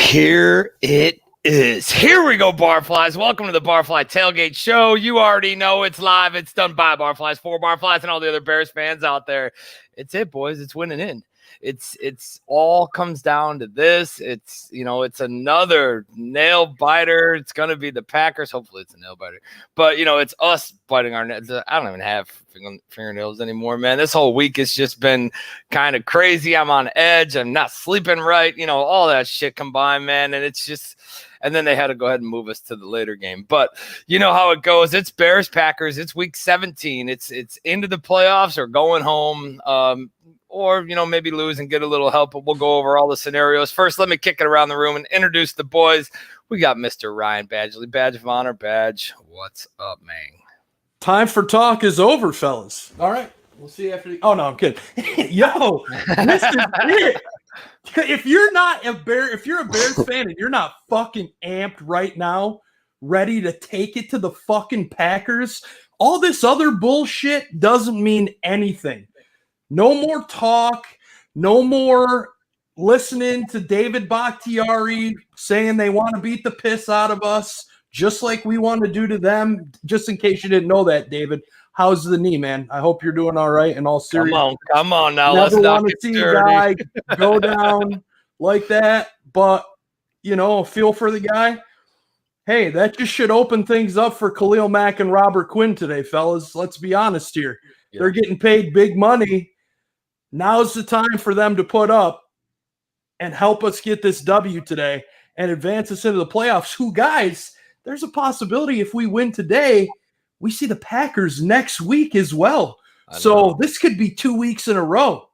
Here it is. Here we go, Barflies. Welcome to the Barfly Tailgate Show. You already know it's live. It's done by Barflies, for Barflies, and all the other Bears fans out there. It's it, boys. It's winning in. It's all comes down to this. It's another nail biter. It's gonna be the Packers. Hopefully it's a nail biter. But it's us biting our nails. I don't even have fingernails anymore, man. This whole week has just been kind of crazy. I'm on edge. I'm not sleeping right. All that shit combined, man. And it's just, and then they had to go ahead and move us to the later game. But you know how it goes. It's Bears Packers. It's week 17. It's into the playoffs or going home. Or maybe lose and get a little help, but we'll go over all the scenarios. First, let me kick it around the room and introduce the boys. We got Mr. Ryan Badgley, Badge of Honor. Badge, what's up, man? Time for talk is over, fellas. All right, we'll see you after the. Oh no, I'm kidding. Yo, this is it. If you're a Bears fan and you're not fucking amped right now, ready to take it to the fucking Packers, all this other bullshit doesn't mean anything. No more talk, no more listening to David Bakhtiari saying they want to beat the piss out of us, just like we want to do to them. Just in case you didn't know that, David, how's the knee, man? I hope you're doing all right and all serious. Come on now. Never want to see a guy go down like that, but, feel for the guy. Hey, that just should open things up for Khalil Mack and Robert Quinn today, fellas. Let's be honest here. Yeah. They're getting paid big money. Now's the time for them to put up and help us get this W today and advance us into the playoffs. Who, guys, there's a possibility if we win today, we see the Packers next week as well. So this could be 2 weeks in a row.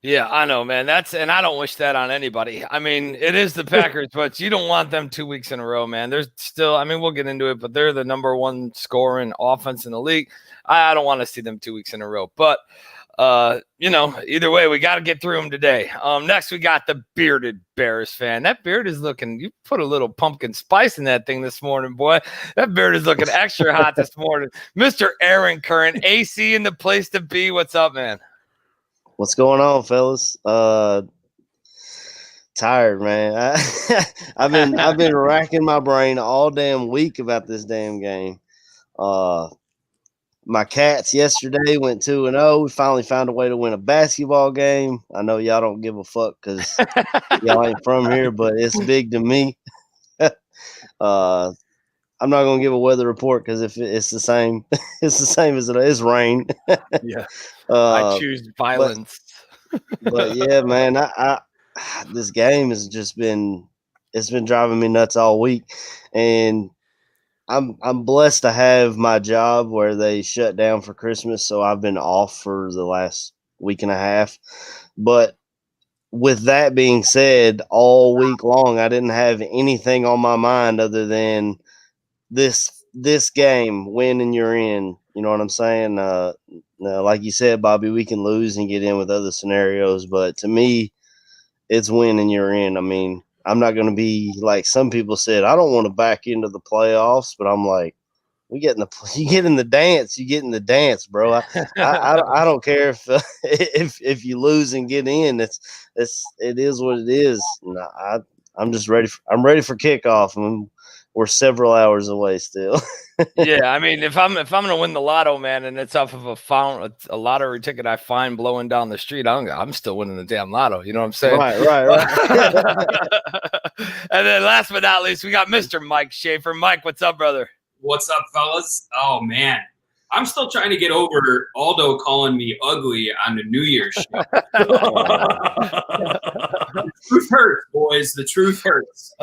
Yeah, I know, man. And I don't wish that on anybody. I mean, it is the Packers, but you don't want them 2 weeks in a row, man. There's still, we'll get into it, but they're the number one scoring offense in the league. I don't want to see them 2 weeks in a row, but either way, we got to get through them today. Next, we got the bearded Bears fan. That beard is looking, you put a little pumpkin spice in that thing this morning, boy. That beard is looking extra hot this morning. Mr. Aaron Curran, AC in the place to be. What's up, man? What's going on, fellas? Tired, man. I've been racking my brain all damn week about this damn game. My Cats yesterday went 2-0. We finally found a way to win a basketball game. I know y'all don't give a fuck because y'all ain't from here, but it's big to me. I'm not gonna give a weather report because if it's the same, it's the same as it is rain. Yeah, I choose violence. But yeah, man, I this game has just been driving me nuts all week, and I'm blessed to have my job where they shut down for Christmas, so I've been off for the last week and a half. But with that being said, all week long I didn't have anything on my mind other than this game, win and you're in. You know what I'm saying? Like you said, Bobby, we can lose and get in with other scenarios, but to me, it's win and you're in. I'm not going to be like some people said, I don't want to back into the playoffs, but I'm like, you get in the dance, bro. I don't care if you lose and get in. It is what it is. I'm just ready. I'm ready for kickoff, and we're several hours away still. Yeah, if I'm gonna win the lotto, man, and it's off of a lottery ticket I find blowing down the street, I'm still winning the damn lotto. You know what I'm saying? Right. And then last but not least, we got Mr. Mike Schaefer. Mike, what's up, brother? What's up, fellas? Oh man, I'm still trying to get over Aldo calling me ugly on the New Year's show. The truth hurts, boys. The truth hurts.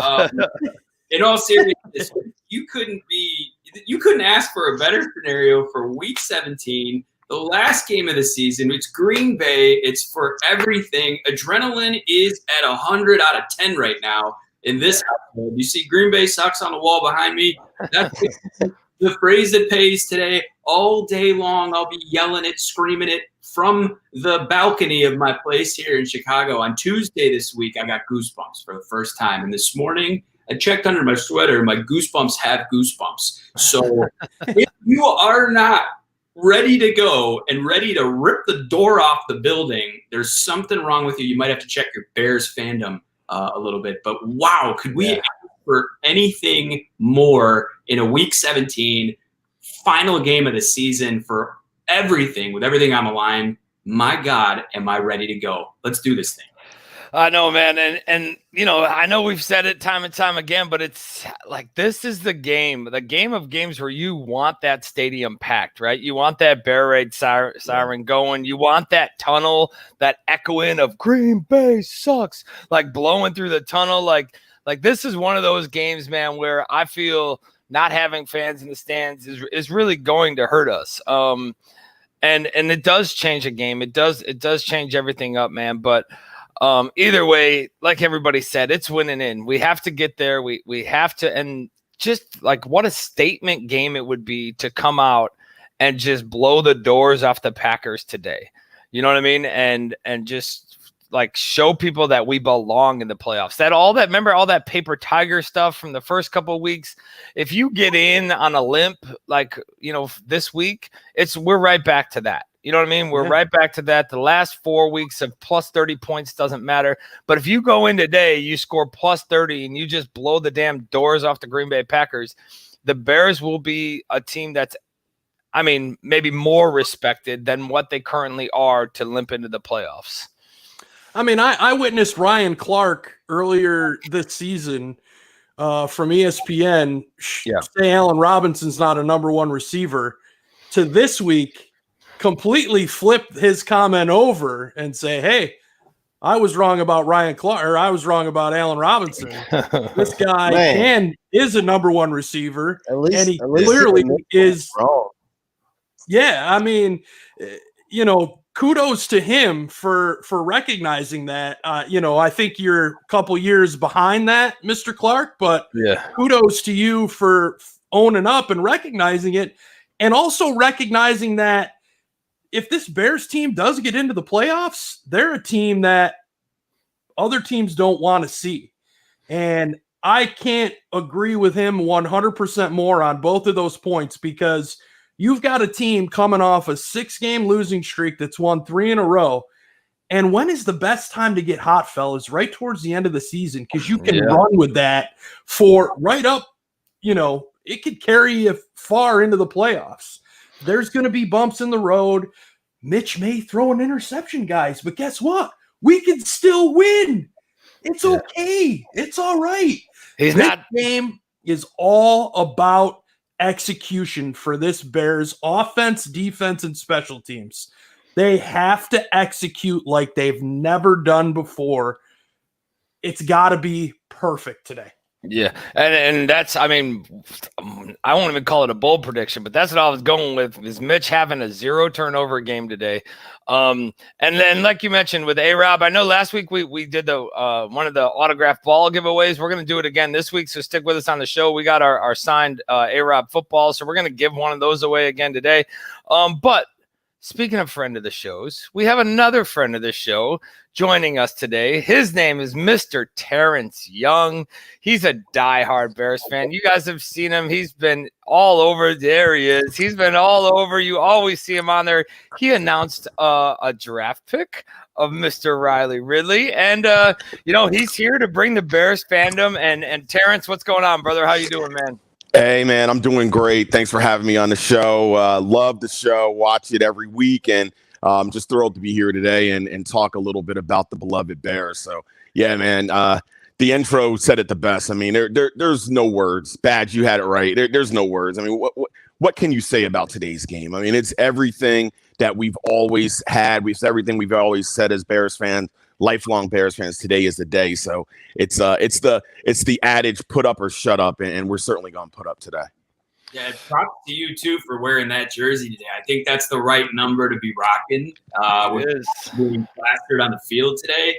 In all seriousness, you couldn't ask for a better scenario for Week 17, the last game of the season. It's Green Bay. It's for everything. Adrenaline is at 100 out of 10 right now in this household. You see Green Bay socks on the wall behind me. That's the phrase that pays today. All day long, I'll be yelling it, screaming it from the balcony of my place here in Chicago. On Tuesday this week, I got goosebumps for the first time. And this morning, I checked under my sweater. My goosebumps have goosebumps. So if you are not ready to go and ready to rip the door off the building, there's something wrong with you. You might have to check your Bears fandom a little bit. But wow, could we ask for anything more in a Week 17 final game of the season for everything, with everything on the line? My God, am I ready to go? Let's do this thing. I know, man. And I know we've said it time and time again, but it's like, this is the game of games where you want that stadium packed, right? You want that Bear Raid siren going. You want that tunnel, that echoing of Green Bay sucks, like blowing through the tunnel. Like this is one of those games, man, where I feel not having fans in the stands is really going to hurt us. And it does change a game. It does change everything up, man. But either way, like everybody said, it's winning in. We have to get there. We have to, and just like what a statement game it would be to come out and just blow the doors off the Packers today. You know what I mean? And just like show people that we belong in the playoffs. Remember all that paper tiger stuff from the first couple of weeks? If you get in on a limp, like, this week, we're right back to that. You know what I mean? We're right back to that. The last 4 weeks of plus 30 points doesn't matter. But if you go in today, you score plus 30 and you just blow the damn doors off the Green Bay Packers, the Bears will be a team that's, maybe more respected than what they currently are to limp into the playoffs. I witnessed Ryan Clark earlier this season from ESPN say Allen Robinson's not a number one receiver, to this week completely flip his comment over and say, hey, I was wrong about Ryan Clark, or I was wrong about Allen Robinson. This guy is a number one receiver, and he clearly is wrong. Yeah, kudos to him for recognizing that. I think you're a couple years behind that, Mr. Clark, but kudos to you for owning up and recognizing it, and also recognizing that if this Bears team does get into the playoffs, they're a team that other teams don't want to see. And I can't agree with him 100% more on both of those points, because you've got a team coming off a 6-game losing streak that's won 3 in a row. And when is the best time to get hot, fellas? Right towards the end of the season, because you can run with that for right up, it could carry you far into the playoffs. There's going to be bumps in the road. Mitch may throw an interception, guys, but guess what? We can still win. It's okay. It's all right. This game is all about execution for this Bears offense, defense, and special teams. They have to execute like they've never done before. It's got to be perfect today. Yeah, and that's, I won't even call it a bold prediction, but that's what I was going with, is Mitch having a 0 turnover game today. And then, like you mentioned with A-Rob, I know last week we did the one of the autographed ball giveaways. We're going to do it again this week, so stick with us on the show. We got our signed A-Rob football, so we're going to give one of those away again today. But speaking of friend of the shows, we have another friend of the show joining us today. His name is Mr. Terrence Young. He's a diehard Bears fan. You guys have seen him. He's been all over. There he is. He's been all over. You always see him on there. He announced a draft pick of Mr. Riley Ridley. And, he's here to bring the Bears fandom. And Terrence, what's going on, brother? How you doing, man? Hey, man, I'm doing great. Thanks for having me on the show. Love the show. Watch it every week. And I'm just thrilled to be here today and talk a little bit about the beloved Bears. So, yeah, man, the intro said it the best. There's no words. Badge, you had it right. There's no words. What can you say about today's game? It's everything that we've always had. It's everything we've always said as Bears fans. Lifelong Bears fans. Today is the day. So it's the adage, put up or shut up, and we're certainly going to put up today. Yeah, props to you too for wearing that jersey today. I think that's the right number to be rocking. With being plastered on the field today.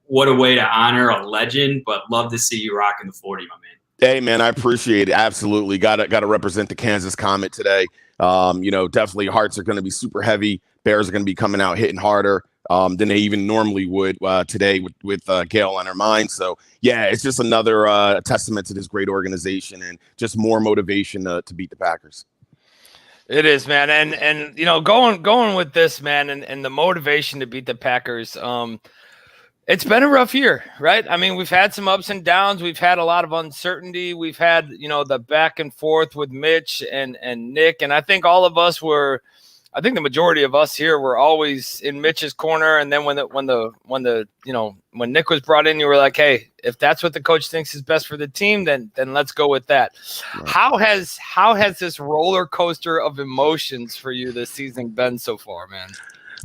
What a way to honor a legend, but love to see you rocking the 40, my man. Hey, man, I appreciate it. Absolutely. Got to represent the Kansas Comet today. Definitely hearts are going to be super heavy. Bears are going to be coming out hitting harder than they even normally would today with Gail on their mind. So, yeah, it's just another testament to this great organization and just more motivation to beat the Packers. It is, man. And going with this, man, and the motivation to beat the Packers, It's been a rough year, right? I mean, we've had some ups and downs. We've had a lot of uncertainty. We've had, the back and forth with Mitch and Nick. And I think all of us I think the majority of us here were always in Mitch's corner. And then when Nick was brought in, you were like, hey, if that's what the coach thinks is best for the team, then let's go with that. Right. How has this roller coaster of emotions for you this season been so far, man?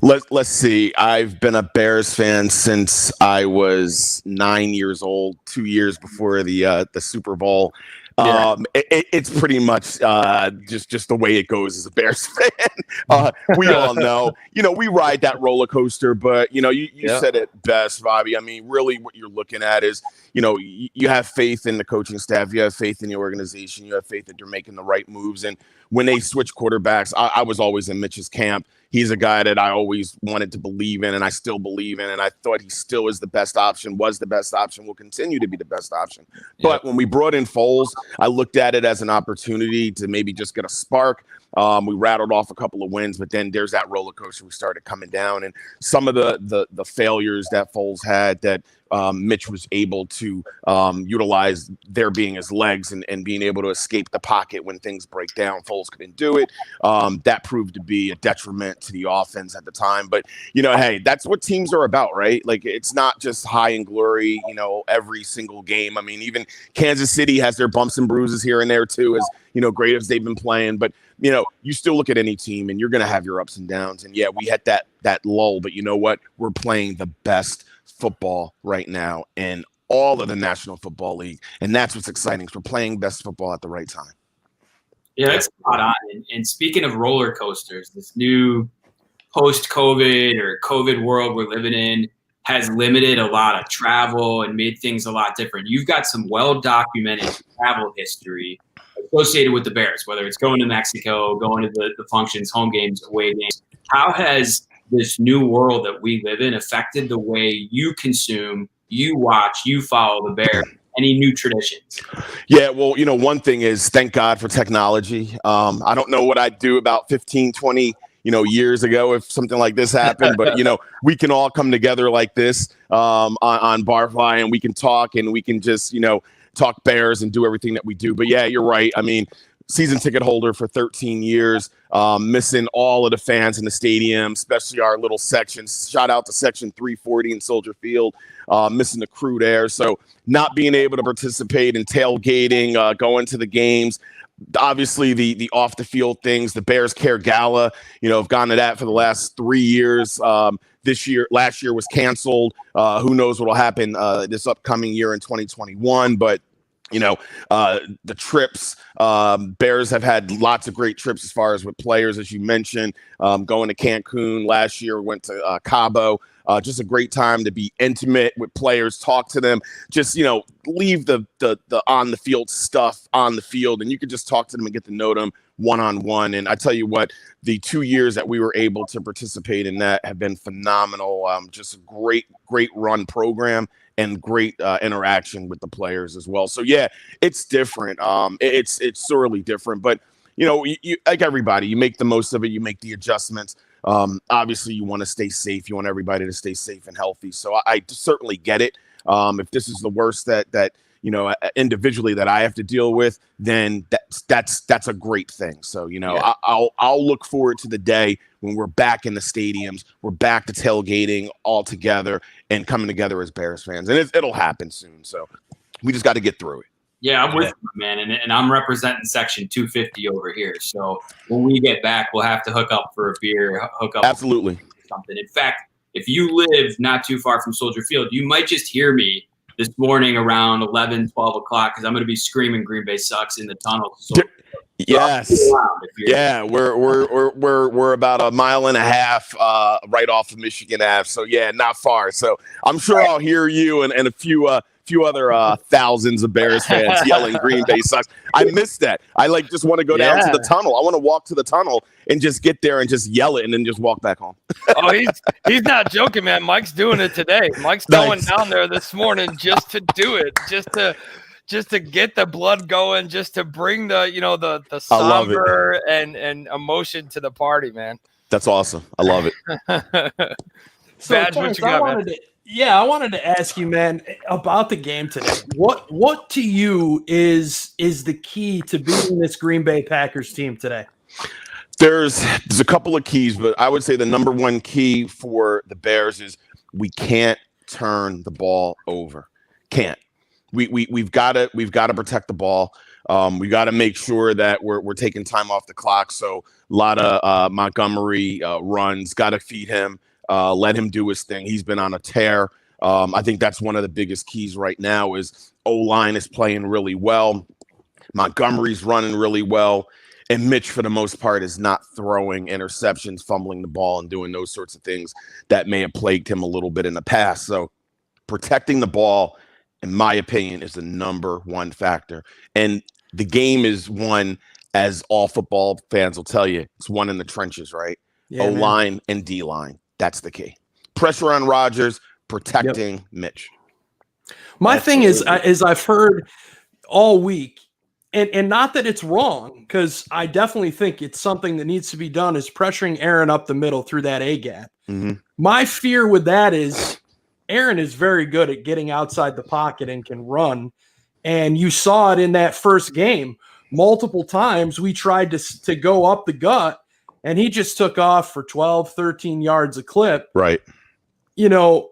Let's see. I've been a Bears fan since I was 9 years old, 2 years before the Super Bowl. Yeah. It's pretty much just the way it goes as a Bears fan. We all know, we ride that roller coaster, but you said it best, Bobby. I mean, really what you're looking at is, you have faith in the coaching staff, you have faith in the organization, you have faith that they're making the right moves. And when they switch quarterbacks, I was always in Mitch's camp. He's a guy that I always wanted to believe in, and I still believe in, and I thought he still is the best option, was the best option, will continue to be the best option. But when we brought in Foles, I looked at it as an opportunity to maybe just get a spark. We rattled off a couple of wins, but then there's that roller coaster. We started coming down, and some of the failures that Foles had that Mitch was able to utilize there being his legs and being able to escape the pocket when things break down. Foles couldn't do it. That proved to be a detriment to the offense at the time. But, hey, that's what teams are about, right? Like, it's not just high and glory, every single game. I mean, even Kansas City has their bumps and bruises here and there too, as, great as they've been playing. But, you still look at any team and you're going to have your ups and downs. And, yeah, we had that lull. But you know what? We're playing the best football right now in all of the National Football League, and that's what's exciting. We're playing best football at the right time. Yeah, that's spot on. And speaking of roller coasters, this new post-COVID or COVID world we're living in has limited a lot of travel and made things a lot different. You've got some well-documented travel history associated with the Bears, whether it's going to Mexico, going to the functions, home games, away games. How has this new world that we live in affected the way you consume, you watch, you follow the Bears? Any new traditions? Yeah, well, one thing is, thank God for technology. I don't know what I'd do about 15, 20, years ago if something like this happened, but, we can all come together like this on Barfly, and we can talk, and we can just, talk Bears and do everything that we do. But yeah, you're right. I mean, season ticket holder for 13 years, missing all of the fans in the stadium, especially our little sections. Shout out to section 340 in Soldier Field, missing the crew there. So not being able to participate in tailgating, going to the games. Obviously, the off the field things, the Bears Care Gala, have gone to that for the last 3 years. Last year was canceled. Who knows what will happen this upcoming year in 2021, but the trips, Bears have had lots of great trips as far as with players, as you mentioned, going to Cancun last year, went to Cabo, just a great time to be intimate with players, talk to them, just, leave the on the field stuff on the field, and you could just talk to them and get to know them one-on-one. And I tell you what, the 2 years that we were able to participate in that have been phenomenal. Just a great run program and great interaction with the players as well. So yeah, it's different. It's sorely different, but you like everybody, you make the most of it. You make the adjustments. Obviously you want to stay safe. You want everybody to stay safe and healthy. So I certainly get it. If this is the worst that individually that I have to deal with, then that's a great thing. So, I'll look forward to the day when we're back in the stadiums, we're back to tailgating all together and coming together as Bears fans. And it'll happen soon. So we just got to get through it. Yeah, I'm with you, man. And I'm representing section 250 over here. So when we get back, we'll have to hook up for a beer, hook up. Absolutely. Something. In fact, if you live not too far from Soldier Field, you might just hear me this morning around 11, 12 o'clock, because I'm going to be screaming Green Bay sucks in the tunnel. So yes. Yeah, we're about a mile and a half right off of Michigan Ave. So yeah, not far. So I'm sure I'll hear you and a few other thousands of Bears fans yelling Green Bay sucks. I miss that. I just want to go down to the tunnel. I want to walk to the tunnel and just get there and just yell it and then just walk back home. Oh, he's not joking, man. Mike's doing it today. Mike's going down there this morning just to do it, just to get the blood going, just to bring the somber and emotion to the party, man. That's awesome. I love it. So Terrence, Yeah, I wanted to ask you, man, about the game today. What to you is the key to beating this Green Bay Packers team today? There's a couple of keys, but I would say the number one key for the Bears is we can't turn the ball over. Can't. We've got to protect the ball. We got to make sure that we're taking time off the clock. So a lot of Montgomery runs. Got to feed him. Let him do his thing. He's been on a tear. I think that's one of the biggest keys right now is O-line is playing really well. Montgomery's running really well. And Mitch, for the most part, is not throwing interceptions, fumbling the ball, and doing those sorts of things that may have plagued him a little bit in the past. So protecting the ball, in my opinion, is the number one factor. And the game is won, as all football fans will tell you, it's won in the trenches, right? Yeah, O-line and D-line. That's the key. Pressure on Rodgers, protecting Mitch. My thing is I've heard all week, and not that it's wrong, because I definitely think it's something that needs to be done, is pressuring Aaron up the middle through that A-gap. Mm-hmm. My fear with that is Aaron is very good at getting outside the pocket and can run. And you saw it in that first game. Multiple times we tried to go up the gut, and he just took off for 12, 13 yards a clip. Right. You know,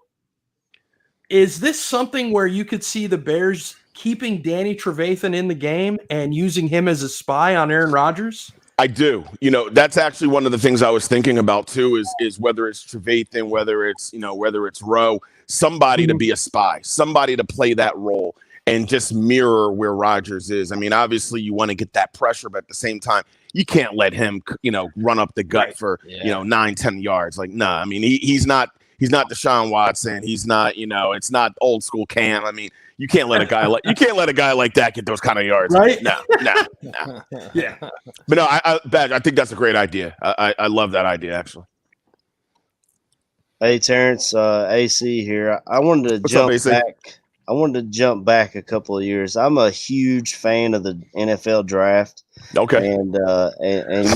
is this something where you could see the Bears keeping Danny Trevathan in the game and using him as a spy on Aaron Rodgers? I do. You know, that's actually one of the things I was thinking about too, is whether it's Trevathan, whether it's Rowe, somebody to be a spy, somebody to play that role and just mirror where Rodgers is. I mean, obviously you want to get that pressure, but at the same time, you can't let him, run up the gut for, 9-10 yards. Like, nah, I mean, he's not Deshaun Watson. He's not, it's not old school Cam. I mean, you can't let a guy like that get those kind of yards. Right? No. Yeah. But no, I think that's a great idea. I love that idea, actually. Hey, Terrence, AC here. I wanted to jump back a couple of years. I'm a huge fan of the NFL draft. Okay. And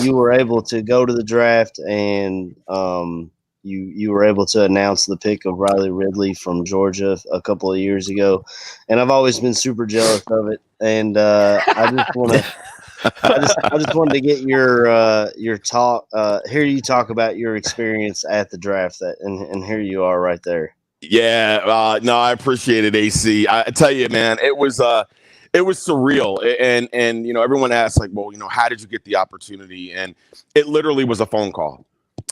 you were able to go to the draft, and you were able to announce the pick of Riley Ridley from Georgia a couple of years ago, and I've always been super jealous of it. And I just wanted to get your talk. Hear you talk about your experience at the draft, and here you are right there. Yeah, no, I appreciate it, AC. I tell you, man, it was surreal, and everyone asks like, well, how did you get the opportunity? And it literally was a phone call.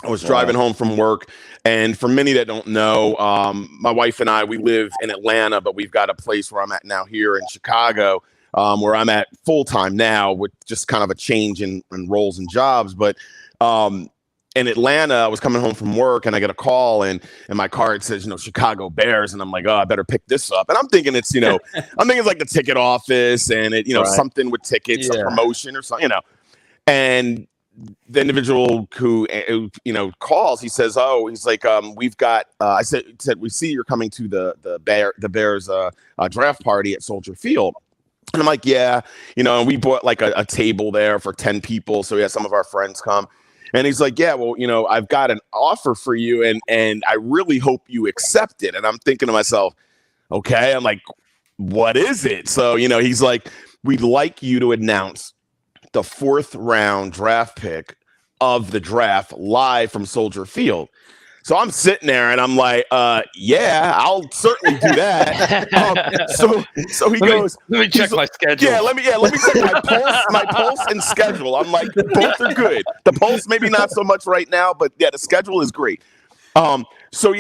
I was driving home from work, and for many that don't know, my wife and I, we live in Atlanta, but we've got a place where I'm at now here in Chicago, where I'm at full time now, with just kind of a change in roles and jobs, but. In Atlanta, I was coming home from work, and I get a call, and my card says, Chicago Bears, and I'm like, oh, I better pick this up. And I'm thinking it's, like the ticket office, and it, right. Something with tickets, a promotion or something, And the individual who calls, he says, oh, he's like, we've got. I said, we see you're coming to the Bears draft party at Soldier Field. And I'm like, yeah, and we bought like a table there for 10 people, so we had some of our friends come. And he's like, yeah, well, I've got an offer for you, and I really hope you accept it. And I'm thinking to myself, okay. I'm like, what is it? So, he's like, we'd like you to announce the 4th round draft pick of the draft live from Soldier Field. So I'm sitting there and I'm like, yeah, I'll certainly do that. So he goes, let me check my schedule. Yeah, let me check my pulse and schedule. I'm like, both are good. The pulse maybe not so much right now, but yeah, the schedule is great. So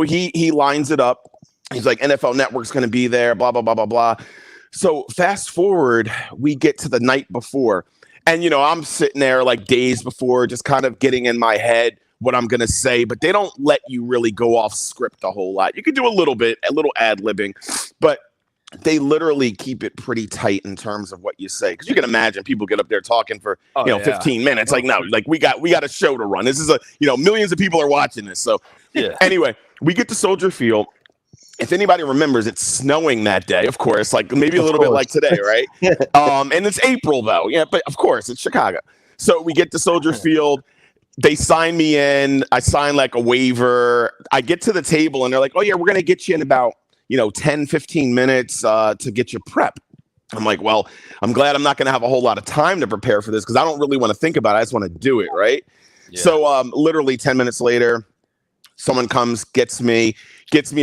he lines it up. He's like, NFL Network's going to be there, blah, blah, blah, blah, blah. So fast forward, we get to the night before, and I'm sitting there like days before, just kind of getting in my head what I'm going to say, but they don't let you really go off script a whole lot. You can do a little ad-libbing, but they literally keep it pretty tight in terms of what you say. Because you can imagine people get up there talking for 15 minutes. Like, no, like we got a show to run. This is millions of people are watching this. So anyway, we get to Soldier Field. If anybody remembers, it's snowing that day, of course, like maybe a little bit like today, right? And it's April though. Yeah, but of course it's Chicago. So we get to Soldier Field. they sign me in. I sign like a waiver. I get to the table and they're like, oh yeah, we're going to get you in about, 10, 15 minutes to get you prep. I'm like, well, I'm glad I'm not going to have a whole lot of time to prepare for this because I don't really want to think about it. I just want to do it, right? Yeah. So literally 10 minutes later, someone comes, gets me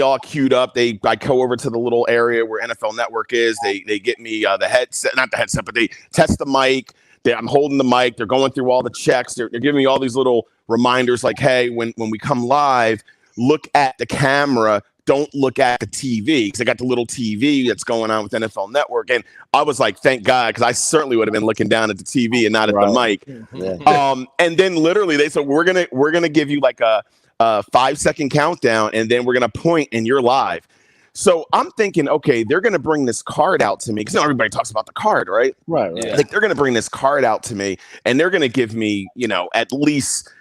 all queued up. I go over to the little area where NFL Network is. They get me the headset, not the headset, but they test the mic. I'm holding the mic. They're going through all the checks. They're giving me all these little reminders like, hey, when we come live, look at the camera. Don't look at the TV because I got the little TV that's going on with NFL Network. And I was like, thank God, because I certainly would have been looking down at the TV and not at the mic. Yeah. And then literally they said, we're gonna give you like a 5-second countdown, and then we're gonna point and you're live. So I'm thinking, okay, they're gonna bring this card out to me because everybody talks about the card, right? Right. Yeah. Like they're gonna bring this card out to me, and they're gonna give me, at least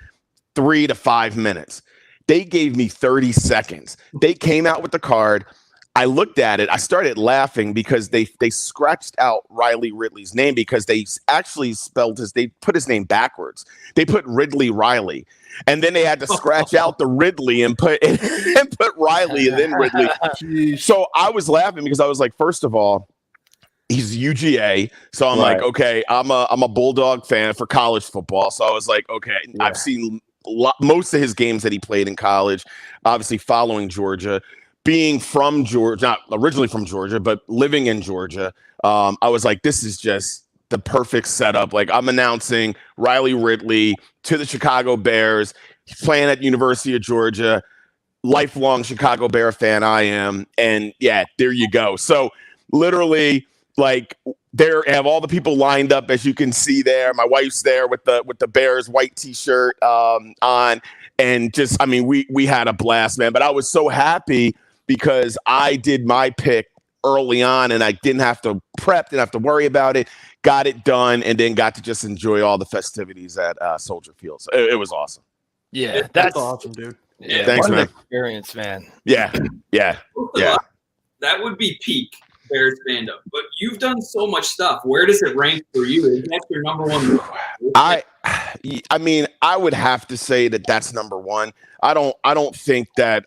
3 to 5 minutes. They gave me 30 seconds. They came out with the card. I looked at it. I started laughing because they scratched out Riley Ridley's name because they actually they put his name backwards. They put Ridley Riley. And then they had to scratch out the Ridley and put Riley and then Ridley. So I was laughing because I was like, first of all, he's UGA. So I'm like, okay, I'm a Bulldog fan for college football. So I was like, okay, I've seen most of his games that he played in college, obviously following Georgia, being from Georgia, not originally from Georgia, but living in Georgia. I was like, this is just the perfect setup. Like I'm announcing Riley Ridley to the Chicago Bears. He's playing at University of Georgia, lifelong Chicago Bear fan I am. And yeah, there you go. So literally like there have all the people lined up, as you can see there. My wife's there with the Bears white T-shirt on, and just we had a blast, man. But I was so happy because I did my pick early on, and I didn't have to prep, didn't have to worry about it. Got it done, and then got to just enjoy all the festivities at Soldier Field. So it was awesome. Yeah, that's awesome, dude. Yeah, thanks, man. Experience, man. Yeah. That would be peak Bears fandom, but you've done so much stuff. Where does it rank for you? Is that your number one? I would have to say that that's number one. I don't think that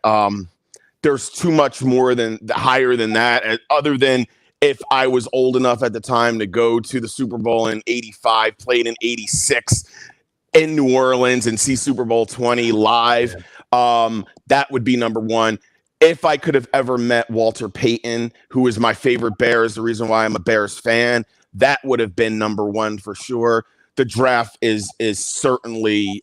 there's too much more higher than that, other than if I was old enough at the time to go to the Super Bowl in '85, played in '86 in New Orleans and see Super Bowl 20 live. That would be number one. If I could have ever met Walter Payton, who is my favorite Bears, the reason why I'm a Bears fan, that would have been number one for sure. The draft is certainly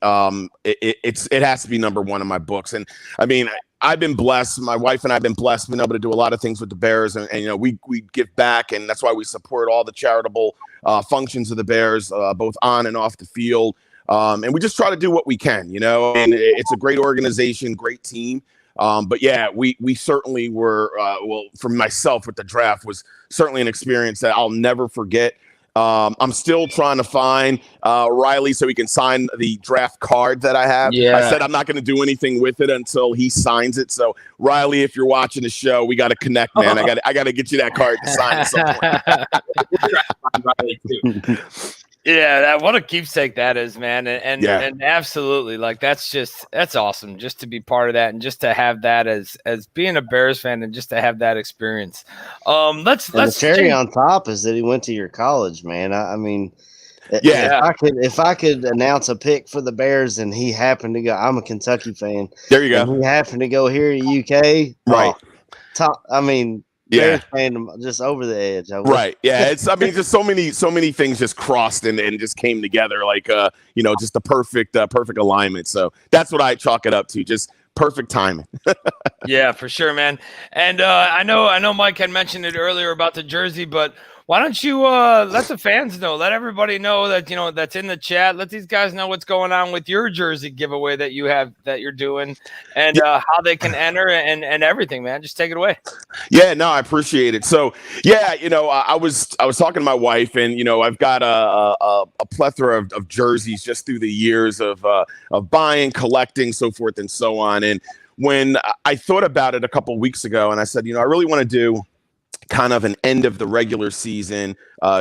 it has to be number one in my books. And I've been blessed. My wife and I have been blessed, been able to do a lot of things with the Bears, and we give back, and that's why we support all the charitable functions of the Bears, both on and off the field. And we just try to do what we can, and it's a great organization, great team. But yeah, we certainly were, for myself with the draft was certainly an experience that I'll never forget. I'm still trying to find Riley so he can sign the draft card that I have. Yeah. I said I'm not going to do anything with it until he signs it. So Riley, if you're watching the show, we got to connect, man. I got to get you that card to sign at some point. Yeah, what a keepsake that is, man. And absolutely, like that's awesome just to be part of that and just to have that as being a Bears fan and just to have that experience. Let's the cherry on top is that he went to your college, man. If I could announce a pick for the Bears and he happened to go, I'm a Kentucky fan. There you go. And he happened to go here at UK. Right. Bears fandom just over the edge. Right. Yeah. It's just so many things just crossed and just came together like just the perfect alignment. So that's what I chalk it up to. Just perfect timing. Yeah, for sure, man. And I know Mike had mentioned it earlier about the jersey, but why don't you let the fans know, let everybody know that, that's in the chat. Let these guys know what's going on with your jersey giveaway that you're doing and how they can enter and everything, man. Just take it away. Yeah, no, I appreciate it. So, yeah, I was talking to my wife and, I've got a plethora of jerseys just through the years of buying, collecting, so forth and so on. And when I thought about it a couple of weeks ago and I said, I really want to do kind of an end of the regular season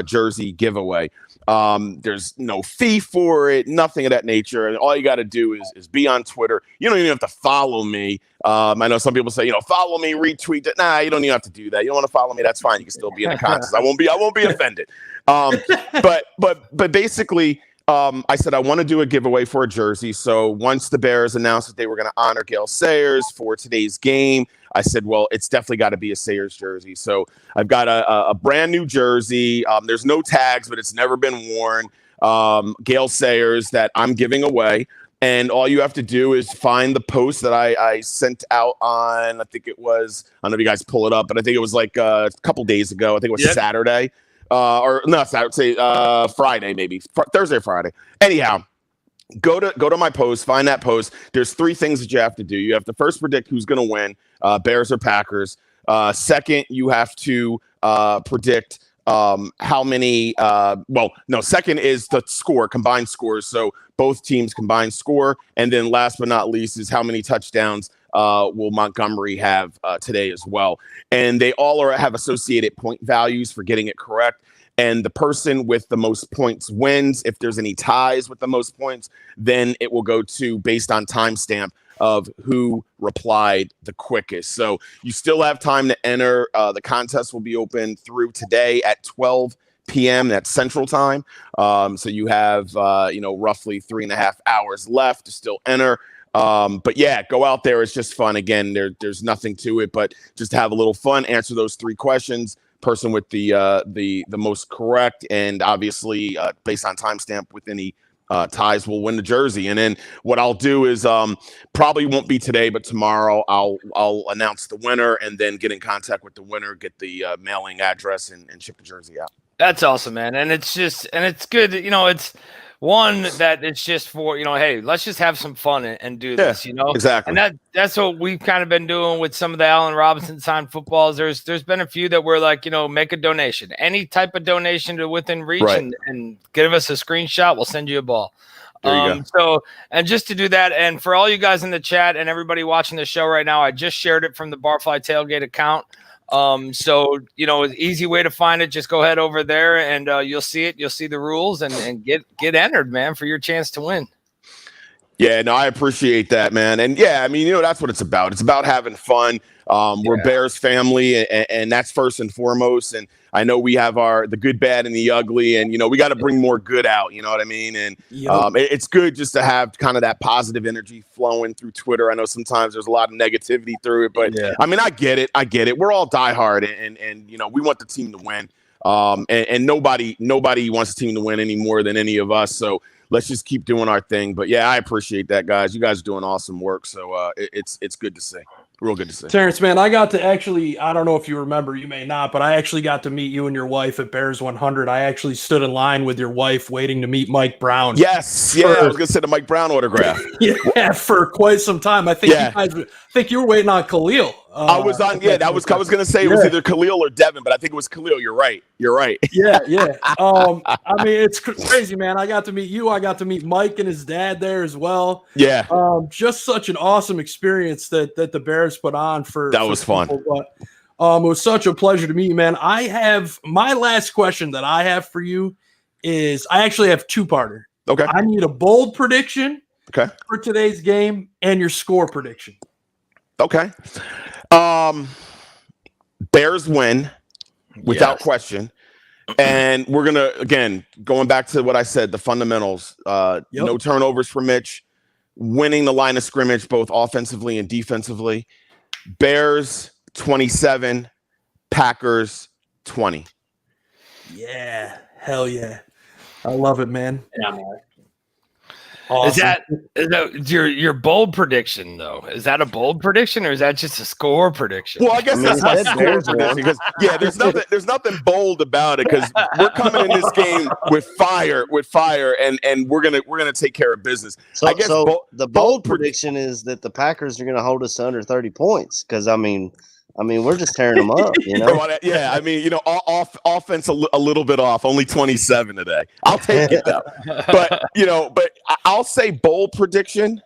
jersey giveaway. There's no fee for it, nothing of that nature. And all you got to do is be on Twitter. You don't even have to follow me. I know some people say, follow me, retweet it. Nah, you don't even have to do that. You don't want to follow me, that's fine. You can still be in the contest. I won't be offended. But basically, I said I want to do a giveaway for a jersey. So once the Bears announced that they were going to honor Gale Sayers for today's game, I said, well, it's definitely got to be a Sayers jersey. So I've got a brand new jersey. There's no tags, but it's never been worn. Gale Sayers that I'm giving away. And all you have to do is find the post that I sent out on, I think it was, I don't know if you guys pull it up, but I think it was like a couple days ago. I think it was Saturday. Or no, I would say Friday, maybe Thursday or Friday. Anyhow, go to my post, find that post. There's 3 things that you have to do. You have to first predict who's going to win, Bears or Packers. Second, you have to predict how many. Second is the score, combined scores. So both teams combined score, and then last but not least is how many touchdowns will Montgomery have today as well. And they all have associated point values for getting it correct. And the person with the most points wins. If there's any ties with the most points, then it will go to based on timestamp of who replied the quickest. So you still have time to enter. The contest will be open through today at 12 p.m. That's Central Time. So you have roughly 3.5 hours left to still enter. But yeah, go out there. It's just fun. Again, there's nothing to it, but just to have a little fun, answer those 3 questions. Person with the most correct, and obviously based on timestamp with any ties will win the jersey. And then what I'll do is probably won't be today, but tomorrow I'll announce the winner and then get in contact with the winner, get the mailing address and ship the jersey out. That's awesome, man. And it's good. It's one that it's just for, hey, let's just have some fun and do this, Exactly. And that's what we've kind of been doing with some of the Allen Robinson signed footballs. There's been a few that we're like, make a donation, any type of donation to within reach, right, and give us a screenshot. We'll send you a ball. There you go. So, and just to do that, and for all you guys in the chat and everybody watching the show right now, I just shared it from the Barfly Tailgate account. So, an easy way to find it, just go ahead over there and you'll see it. You'll see the rules and get entered, man, for your chance to win. Yeah, no, I appreciate that, man. And yeah, I mean, that's what it's about. It's about having fun. We're Bears family, and that's first and foremost. And I know we have the good, bad, and the ugly, and we got to bring more good out. You know what I mean? And it's good just to have kind of that positive energy flowing through Twitter. I know sometimes there's a lot of negativity through it, but I mean, I get it. We're all diehard, and we want the team to win. And nobody wants the team to win any more than any of us. So let's just keep doing our thing. But yeah, I appreciate that, guys. You guys are doing awesome work. So it's good to see. Real good to see. Terrence, man, I got to actually, I don't know if you remember, you may not, but I actually got to meet you and your wife at Bears 100. I actually stood in line with your wife waiting to meet Mike Brown. Yes. Yeah, I was going to say the Mike Brown autograph. Yeah, for quite some time. I think you were waiting on Khalil. I was on, I was going to say it was either Khalil or Devin, but I think it was Khalil. You're right. Yeah. I mean, it's crazy, man. I got to meet you. I got to meet Mike and his dad there as well. Yeah. Just such an awesome experience that the Bears put on that was fun. But, it was such a pleasure to meet you, man. I have my last question that I have for you is I actually have 2-parter. Okay. I need a bold prediction for today's game and your score prediction. Okay. Bears win without question. And we're going to, again, going back to what I said, the fundamentals, no turnovers for Mitch, winning the line of scrimmage, both offensively and defensively. Bears 27, Packers 20. Yeah. Hell yeah. I love it, man. Yeah, man. Awesome. Is that your bold prediction though? Is that a bold prediction or is that just a score prediction? Well, I guess that's my score prediction because there's nothing bold about it because we're coming in this game with fire, and we're gonna take care of business. So, I guess the bold prediction is that the Packers are gonna hold us to under 30 points because I mean, we're just tearing them up, Yeah, I mean, offense a little bit off, only 27 today. I'll take it though. But I'll say bold prediction.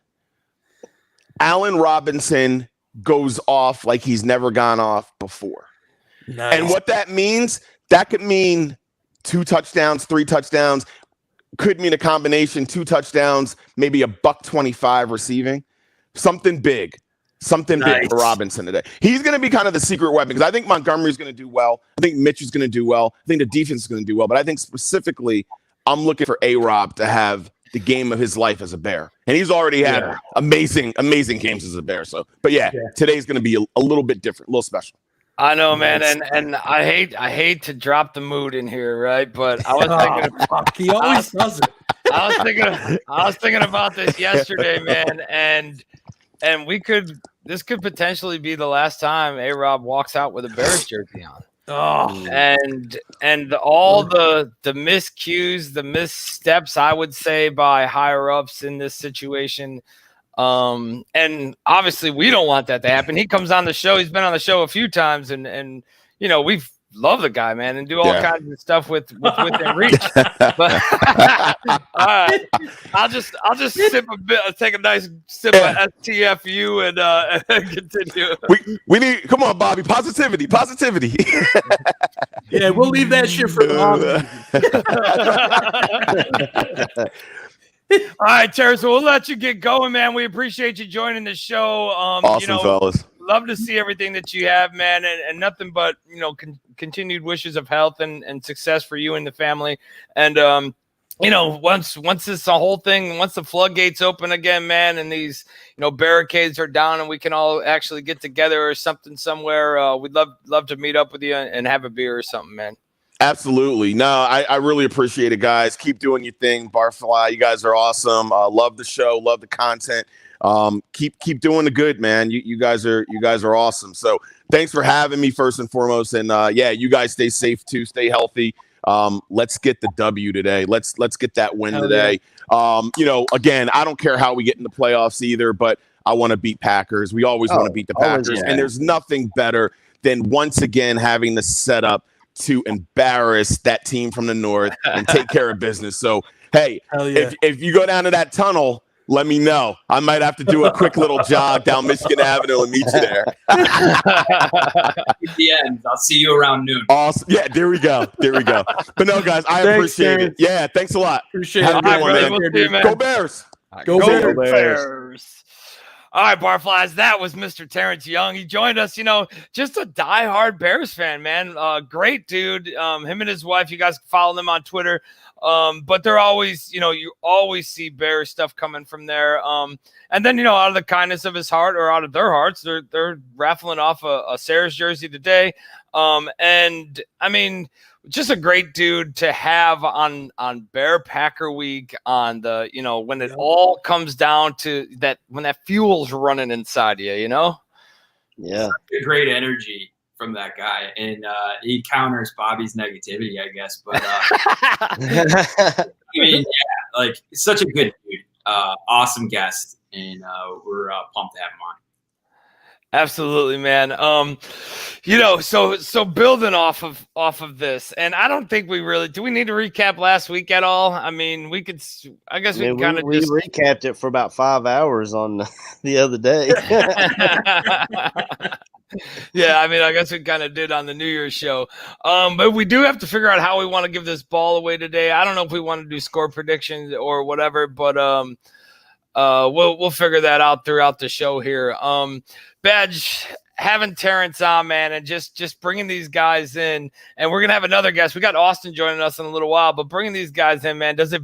Allen Robinson goes off like he's never gone off before. Nice. And what that means, that could mean 2 touchdowns, 3 touchdowns. Could mean a combination, 2 touchdowns, maybe $125 receiving. Something big for Robinson today. He's going to be kind of the secret weapon because I think Montgomery's going to do well. I think Mitch is going to do well. I think the defense is going to do well. But I think specifically, I'm looking for A-Rob to have the game of his life as a Bear. And he's already had amazing games as a Bear. So, but today's going to be a little bit different, a little special. I know, man, and I hate to drop the mood in here, right? But I was thinking, he always does it. I was thinking about this yesterday, man, and this could potentially be the last time A-Rob walks out with a Bears jersey on. Oh, and all the miscues, the missteps, I would say, by higher ups in this situation. And obviously we don't want that to happen. He comes on the show. He's been on the show a few times and we've loved the guy, man, and do all kinds of stuff with within reach. But I'll just sip a bit, take a nice sip of STFU and continue. We need, come on, Bobby, positivity. Yeah, we'll leave that shit for All right, Terrence, so we'll let you get going, man. We appreciate you joining the show. Awesome, fellas. Love to see everything that you have, man, and nothing but continued wishes of health and success for you and the family. And once this whole thing, once the floodgates open again, man, and these barricades are down, and we can all actually get together or something somewhere, we'd love to meet up with you and have a beer or something, man. Absolutely. No, I really appreciate it, guys. Keep doing your thing, Barfly. You guys are awesome. Love the show. Love the content. Keep doing the good, man. You guys are awesome. So thanks for having me first and foremost. And you guys stay safe too. Stay healthy. Let's get the W today. Let's get that win today. Again, I don't care how we get in the playoffs either, but I want to beat Packers. We always want to beat the Packers. And there's nothing better than once again having the setup to embarrass that team from the north and take care of business. So, hey, if you go down to that tunnel, let me know. I might have to do a quick little jog down Michigan Avenue and meet you there. At the end, I'll see you around noon. Awesome. Yeah, there we go. But no, guys, I appreciate it. Yeah, thanks a lot. Appreciate it. Have a good one, man. Go Bears. Go Bears. All right, Barflies, that was Mr. Terrence Young. He joined us, just a diehard Bears fan, man. Great dude. Him and his wife, you guys can follow them on Twitter. But they're always, you always see Bears stuff coming from there. And then, out of the kindness of his heart or out of their hearts, they're raffling off a Sarah's jersey today. And I mean, just a great dude to have on Bear Packer Week on the, when it all comes down to that, when that fuel's running inside you, Yeah. Great energy from that guy. And he counters Bobby's negativity, I guess. But I mean, like such a good dude, awesome guest. And we're pumped to have him on. Absolutely, man. So building off of this, and I don't think we need to recap last week at all? I mean, we can kind of we recapped it for about 5 hours on the other day. Yeah, I mean, I guess we kind of did on the New Year's show. But we do have to figure out how we want to give this ball away today. I don't know if we want to do score predictions or whatever, but we'll figure that out throughout the show here. Badge, having Terrence on, man, and just bringing these guys in, and we're gonna have another guest. We got Austin joining us in a little while, but bringing these guys in, man, does it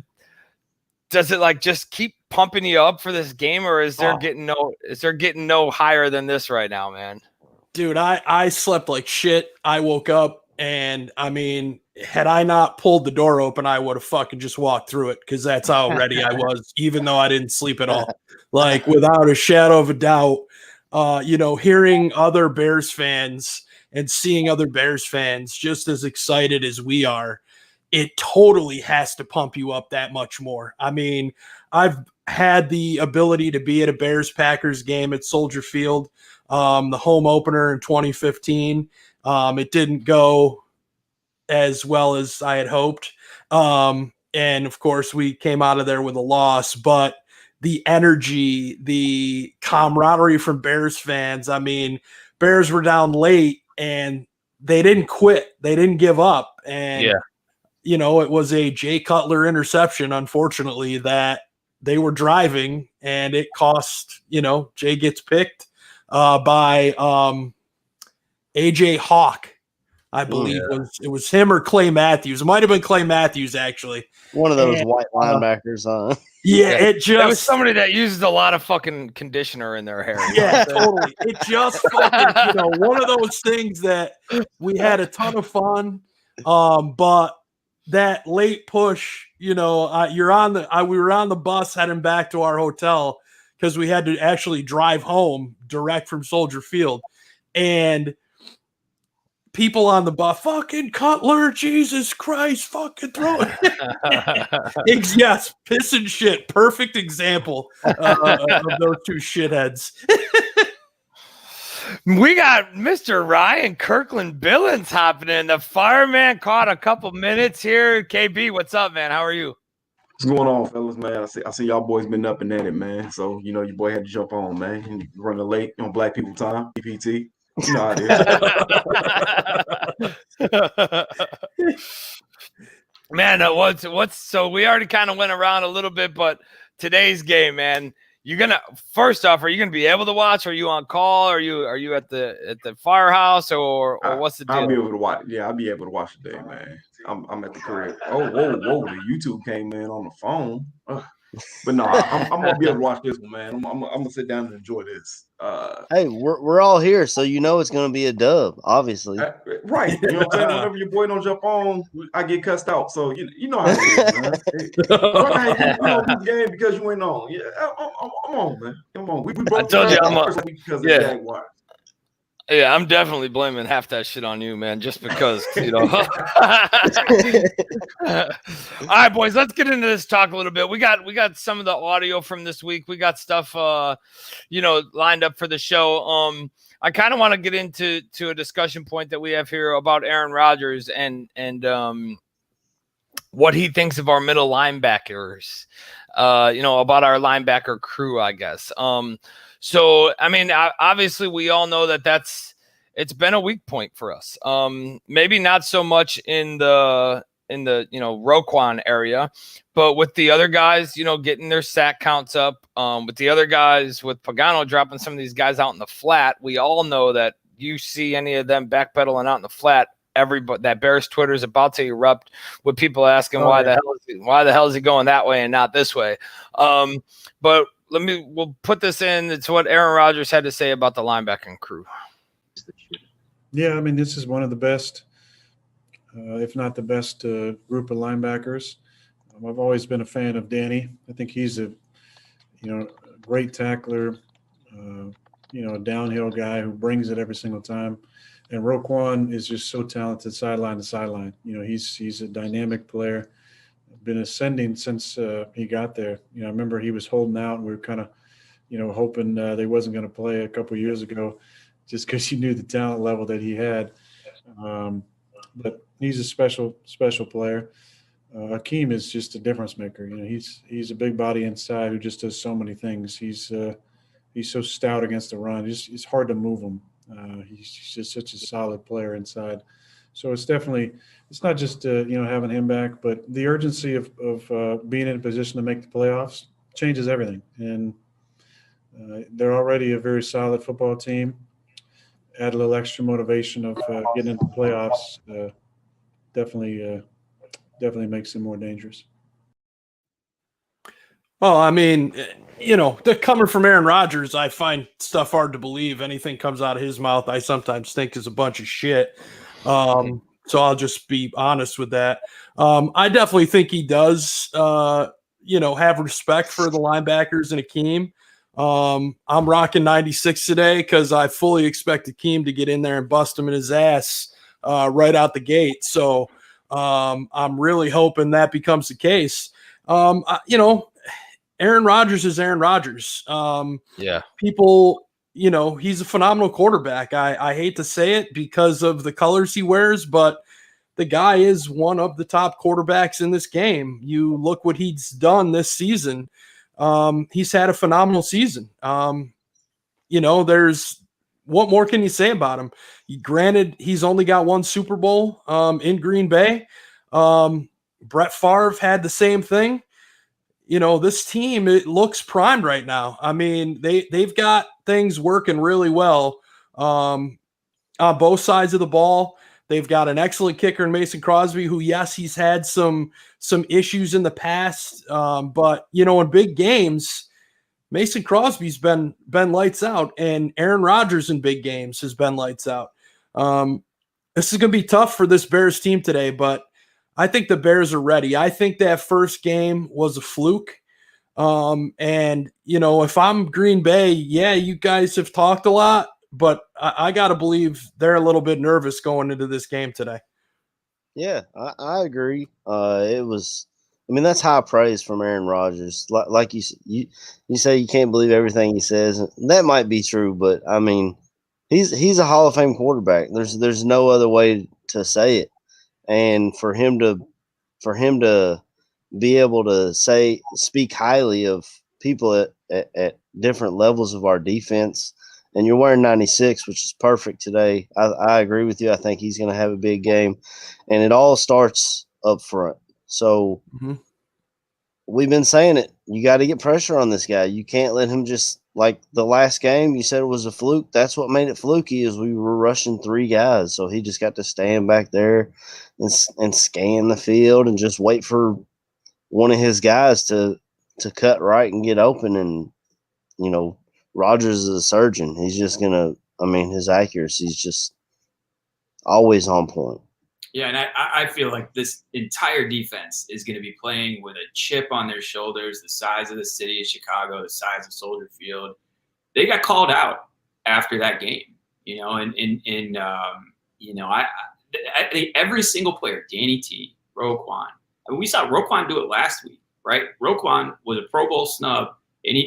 like just keep pumping you up for this game, or is there getting no higher than this right now, man? Dude, I slept like shit. I woke up, and I mean, had I not pulled the door open, I would have fucking just walked through it because that's how ready I was, even though I didn't sleep at all. Like, without a shadow of a doubt, hearing other Bears fans and seeing other Bears fans just as excited as we are, it totally has to pump you up that much more. I mean, I've had the ability to be at a Bears-Packers game at Soldier Field, the home opener in 2015. It didn't go as well as I had hoped. And of course we came out of there with a loss, but the energy, the camaraderie from Bears fans. I mean, Bears were down late and they didn't quit. They didn't give up. And it was a Jay Cutler interception, unfortunately, that they were driving, and it cost, Jay gets picked by AJ Hawk, I believe. It was him or Clay Matthews. It might have been Clay Matthews, actually. One of those white linebackers, huh? Yeah, it was somebody that uses a lot of fucking conditioner in their hair. Yeah, totally. It just fucking, one of those things that we had a ton of fun. But that late push, we were on the bus heading back to our hotel because we had to actually drive home direct from Soldier Field. And people on the bus, fucking Cutler, Jesus Christ, fucking throw it. Yes, piss and shit. Perfect example of those two shitheads. We got Mr. Ryan Kirkland Billings hopping in. The fireman caught a couple minutes here. KB, what's up, man? How are you? What's going on, fellas, man? I see y'all boys been up and at it, man. So, your boy had to jump on, man. And running late on Black People Time, PPT. You know how it is. Man, what's so we already kind of went around a little bit, but today's game, man, first off, are you gonna be able to watch? Are you on call? Are you at the firehouse or what's the deal? I'll be able to watch. Yeah, I'll be able to watch today, man. I'm at the crib. Oh, whoa! The YouTube came in on the phone. But no, I'm gonna be able to watch this one, man. I'm gonna sit down and enjoy this. Hey, we're all here, so it's gonna be a dub, obviously. Right. You know what I'm saying? Whenever your boy don't jump on, I get cussed out. So you know how it is, man. You don't do the game because you ain't on. Yeah, I'm on, man. Come on. We both I told you I'm on. Because of Jaguars. Yeah, I'm definitely blaming half that shit on you, man, just because, All right, boys, let's get into this talk a little bit. We got some of the audio from this week. We got stuff, lined up for the show. I kind of want to get into a discussion point that we have here about Aaron Rodgers and what he thinks of our middle linebackers, about our linebacker crew, I guess. So, I mean, obviously we all know that it's been a weak point for us. Maybe not so much in the Roquan area, but with the other guys, getting their sack counts up, with the other guys, with Pagano dropping some of these guys out in the flat, we all know that you see any of them backpedaling out in the flat, that Bears Twitter is about to erupt with people asking why the hell is he going that way and not this way. But we'll put this in. It's what Aaron Rodgers had to say about the linebacking crew. Yeah, I mean, this is one of the best, if not the best, group of linebackers. I've always been a fan of Danny. I think he's a great tackler, a downhill guy who brings it every single time. And Roquan is just so talented sideline to sideline. He's a dynamic player. Been ascending since he got there. I remember he was holding out, and we were kind of, hoping they wasn't going to play a couple years ago, just because you knew the talent level that he had. But he's a special player. Hakeem is just a difference maker. He's a big body inside who just does so many things. He's so stout against the run. It's hard to move him. He's just such a solid player inside. So it's not just having him back, but the urgency of being in a position to make the playoffs changes everything. And they're already a very solid football team. Add a little extra motivation of getting into the playoffs. Definitely makes them more dangerous. Well, I mean, coming from Aaron Rodgers, I find stuff hard to believe. Anything comes out of his mouth, I sometimes think is a bunch of shit. So I'll just be honest with that. I definitely think he does, have respect for the linebackers and Hakeem. I'm rocking 96 today because I fully expect Hakeem to get in there and bust him in his ass right out the gate. So I'm really hoping that becomes the case. Aaron Rodgers is Aaron Rodgers. People, he's a phenomenal quarterback. I hate to say it because of the colors he wears, but the guy is one of the top quarterbacks in this game. You look what he's done this season. He's had a phenomenal season. What more can you say about him? Granted, he's only got one Super Bowl in Green Bay. Brett Favre had the same thing. You know, this team, it looks primed right now. I mean, they've got things working really well on both sides of the ball. They've got an excellent kicker in Mason Crosby, who, yes, he's had some issues in the past, but you know, in big games, Mason Crosby's been lights out, and Aaron Rodgers in big games has been lights out. This is going to be tough for this Bears team today, but I think the Bears are ready. I think that first game was a fluke. And, you know, if I'm Green Bay, yeah, you guys have talked a lot, but I got to believe they're a little bit nervous going into this game today. Yeah, I agree. That's high praise from Aaron Rodgers. Like you say, you can't believe everything he says. That might be true, but I mean, he's a Hall of Fame quarterback. There's no other way to say it. And for him to be able to speak highly of people at different levels of our defense, and you're wearing 96, which is perfect today. I agree with you. I think he's going to have a big game, and it all starts up front. So we've been saying it. You got to get pressure on this guy. You can't let him just, like the last game, you said it was a fluke. That's what made it fluky, is we were rushing 3 guys. So he just got to stand back there and scan the field and just wait for one of his guys to cut right and get open. And, you know, Rodgers is a surgeon. He's just going to – his accuracy is just always on point. Yeah, and I feel like this entire defense is going to be playing with a chip on their shoulders, the size of the city of Chicago, the size of Soldier Field. They got called out after that game, you know, and I think every single player, Danny T, Roquan. I mean, we saw Roquan do it last week, right? Roquan was a Pro Bowl snub, and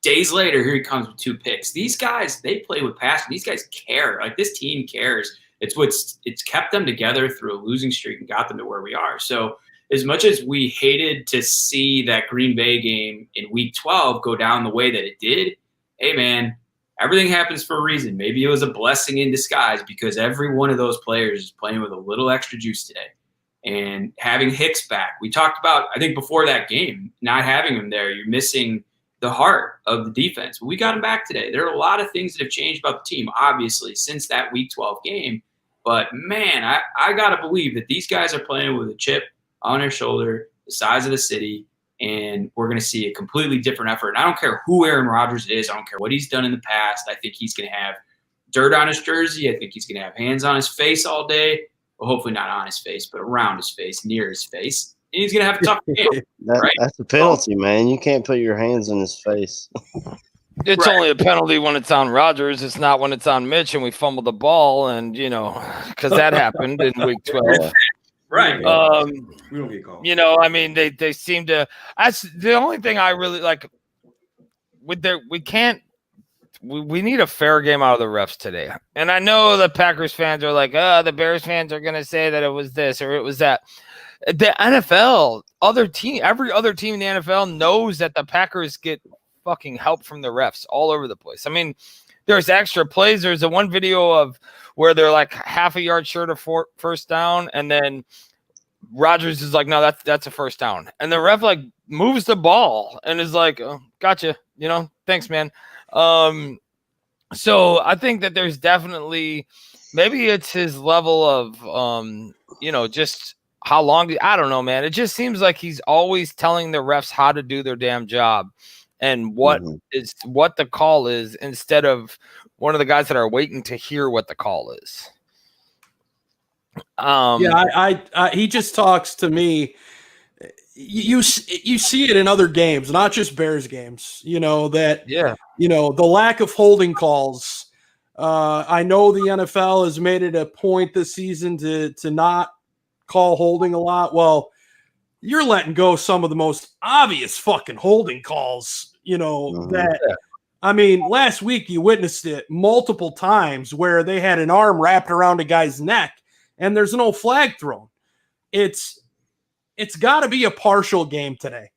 days later, here he comes with 2 picks. These guys, they play with passion. These guys care. Like, this team cares. It's kept them together through a losing streak and got them to where we are. So as much as we hated to see that Green Bay game in week 12 go down the way that it did, hey, man, everything happens for a reason. Maybe it was a blessing in disguise, because every one of those players is playing with a little extra juice today. And having Hicks back, we talked about, I think before that game, not having him there, you're missing the heart of the defense. We got him back today. There are a lot of things that have changed about the team, obviously, since that week 12 game. But, man, I got to believe that these guys are playing with a chip on their shoulder, the size of the city, and we're going to see a completely different effort. And I don't care who Aaron Rodgers is. I don't care what he's done in the past. I think he's going to have dirt on his jersey. I think he's going to have hands on his face all day. Well, hopefully not on his face, but around his face, near his face. And he's going to have a tough game. Right? That's a penalty, man. You can't put your hands in his face. It's only a penalty when it's on Rodgers. It's not when it's on Mitch and we fumble the ball, and because that happened in week 12. Right. We don't get called. They seem to. That's the only thing I really like. We need a fair game out of the refs today. And I know the Packers fans are like, the Bears fans are going to say that it was this or it was that. The NFL, every other team in the NFL knows that the Packers get fucking help from the refs all over the place. I mean, there's extra plays. There's a one video of where they're like half a yard short of first down, and then Rodgers is like, no, that's a first down. And the ref like moves the ball and is like, oh, gotcha. Thanks, man. So I think that there's definitely, maybe it's his level of, just how long, I don't know, man. It just seems like he's always telling the refs how to do their damn job and what the call is, instead of one of the guys that are waiting to hear what the call is. He just talks to me. You see it in other games, not just Bears games, the lack of holding calls. I know the NFL has made it a point this season to not call holding a lot. Well, you're letting go some of the most obvious fucking holding calls, last week you witnessed it multiple times where they had an arm wrapped around a guy's neck and there's no flag thrown. It's got to be a partial game today.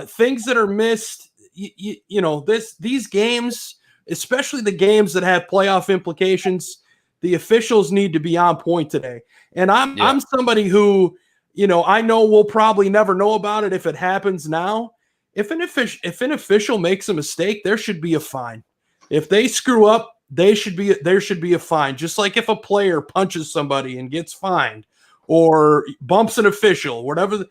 Things that are missed, these games, especially the games that have playoff implications, the officials need to be on point today. And I'm somebody who, I know we'll probably never know about it if it happens now. If an official makes a mistake, there should be a fine. If they screw up, there should be a fine. Just like if a player punches somebody and gets fined or bumps an official, whatever,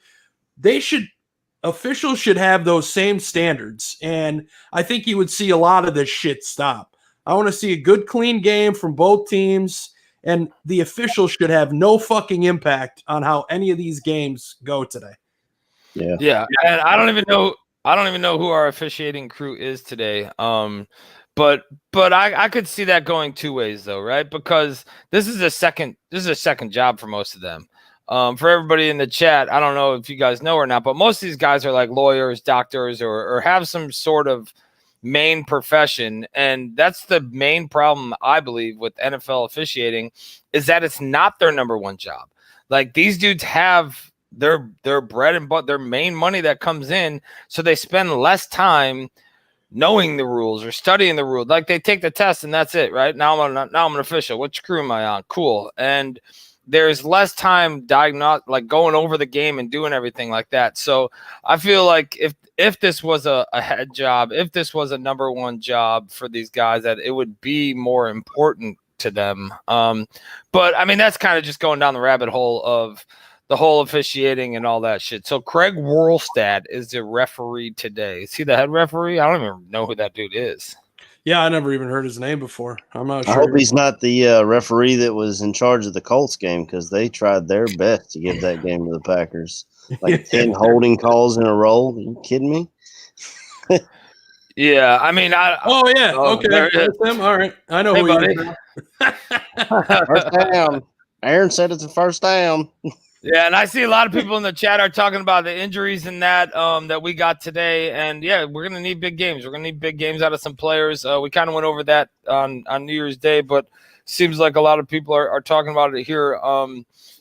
officials should have those same standards. And I think you would see a lot of this shit stop. I want to see a good, clean game from both teams, and the officials should have no fucking impact on how any of these games go today. Yeah. And I don't even know who our officiating crew is today. But I could see that going two ways though, right? Because this is a second job for most of them. For everybody in the chat, I don't know if you guys know or not, but most of these guys are like lawyers, doctors, or have some sort of main profession. And that's the main problem, I believe, with NFL officiating, is that it's not their number one job. Like, these dudes have their bread and butter, their main money that comes in, so they spend less time knowing the rules or studying the rules. Like, they take the test and that's it, right? Now I'm an official. Which crew am I on? Cool. And there's less time going over the game and doing everything like that. So I feel like if this was a head job, if this was a number one job for these guys, that it would be more important to them. But I mean, that's kind of just going down the rabbit hole of the whole officiating and all that shit. So Craig Worlstad is the referee today. Is he the head referee? I don't even know who that dude is. Yeah, I never even heard his name before. I'm not sure. I hope he's not the referee that was in charge of the Colts game, because they tried their best to give that game to the Packers. Like 10 holding calls in a row. Are you kidding me? Yeah, I mean, okay, that's him. All right, I know who he is now. First down. Aaron said it's a first down. Yeah, and I see a lot of people in the chat are talking about the injuries and that we got today. And yeah, we're gonna need big games. We're gonna need big games out of some players. We kind of went over that on New Year's Day, but seems like a lot of people are talking about it here.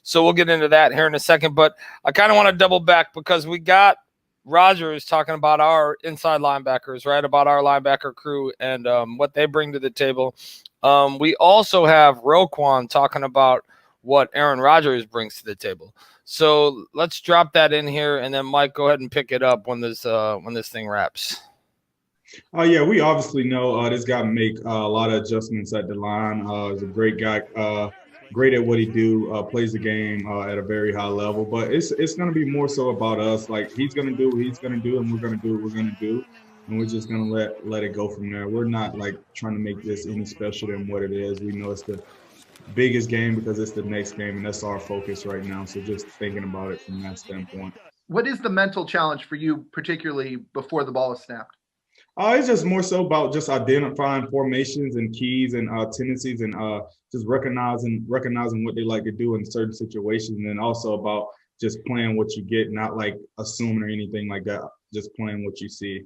So we'll get into that here in a second. But I kind of want to double back, because we got Rogers talking about our inside linebackers, right? About our linebacker crew and what they bring to the table. We also have Roquan talking about what Aaron Rodgers brings to the table. So let's drop that in here, and then Mike, go ahead and pick it up when this thing wraps. Yeah, we obviously know this guy make a lot of adjustments at the line. He's a great guy, great at what he do, plays the game at a very high level. But it's going to be more so about us. Like, he's going to do what he's going to do, and we're going to do what we're going to do, and we're just going to let it go from there. We're not like trying to make this any special than what it is. We know it's the biggest game because it's the next game, and that's our focus right now. So just thinking about it from that standpoint. What is the mental challenge for you, particularly before the ball is snapped? It's just more so about just identifying formations and keys and tendencies, and just recognizing what they like to do in certain situations, and then also about just playing what you get, not like assuming or anything like that, just playing what you see.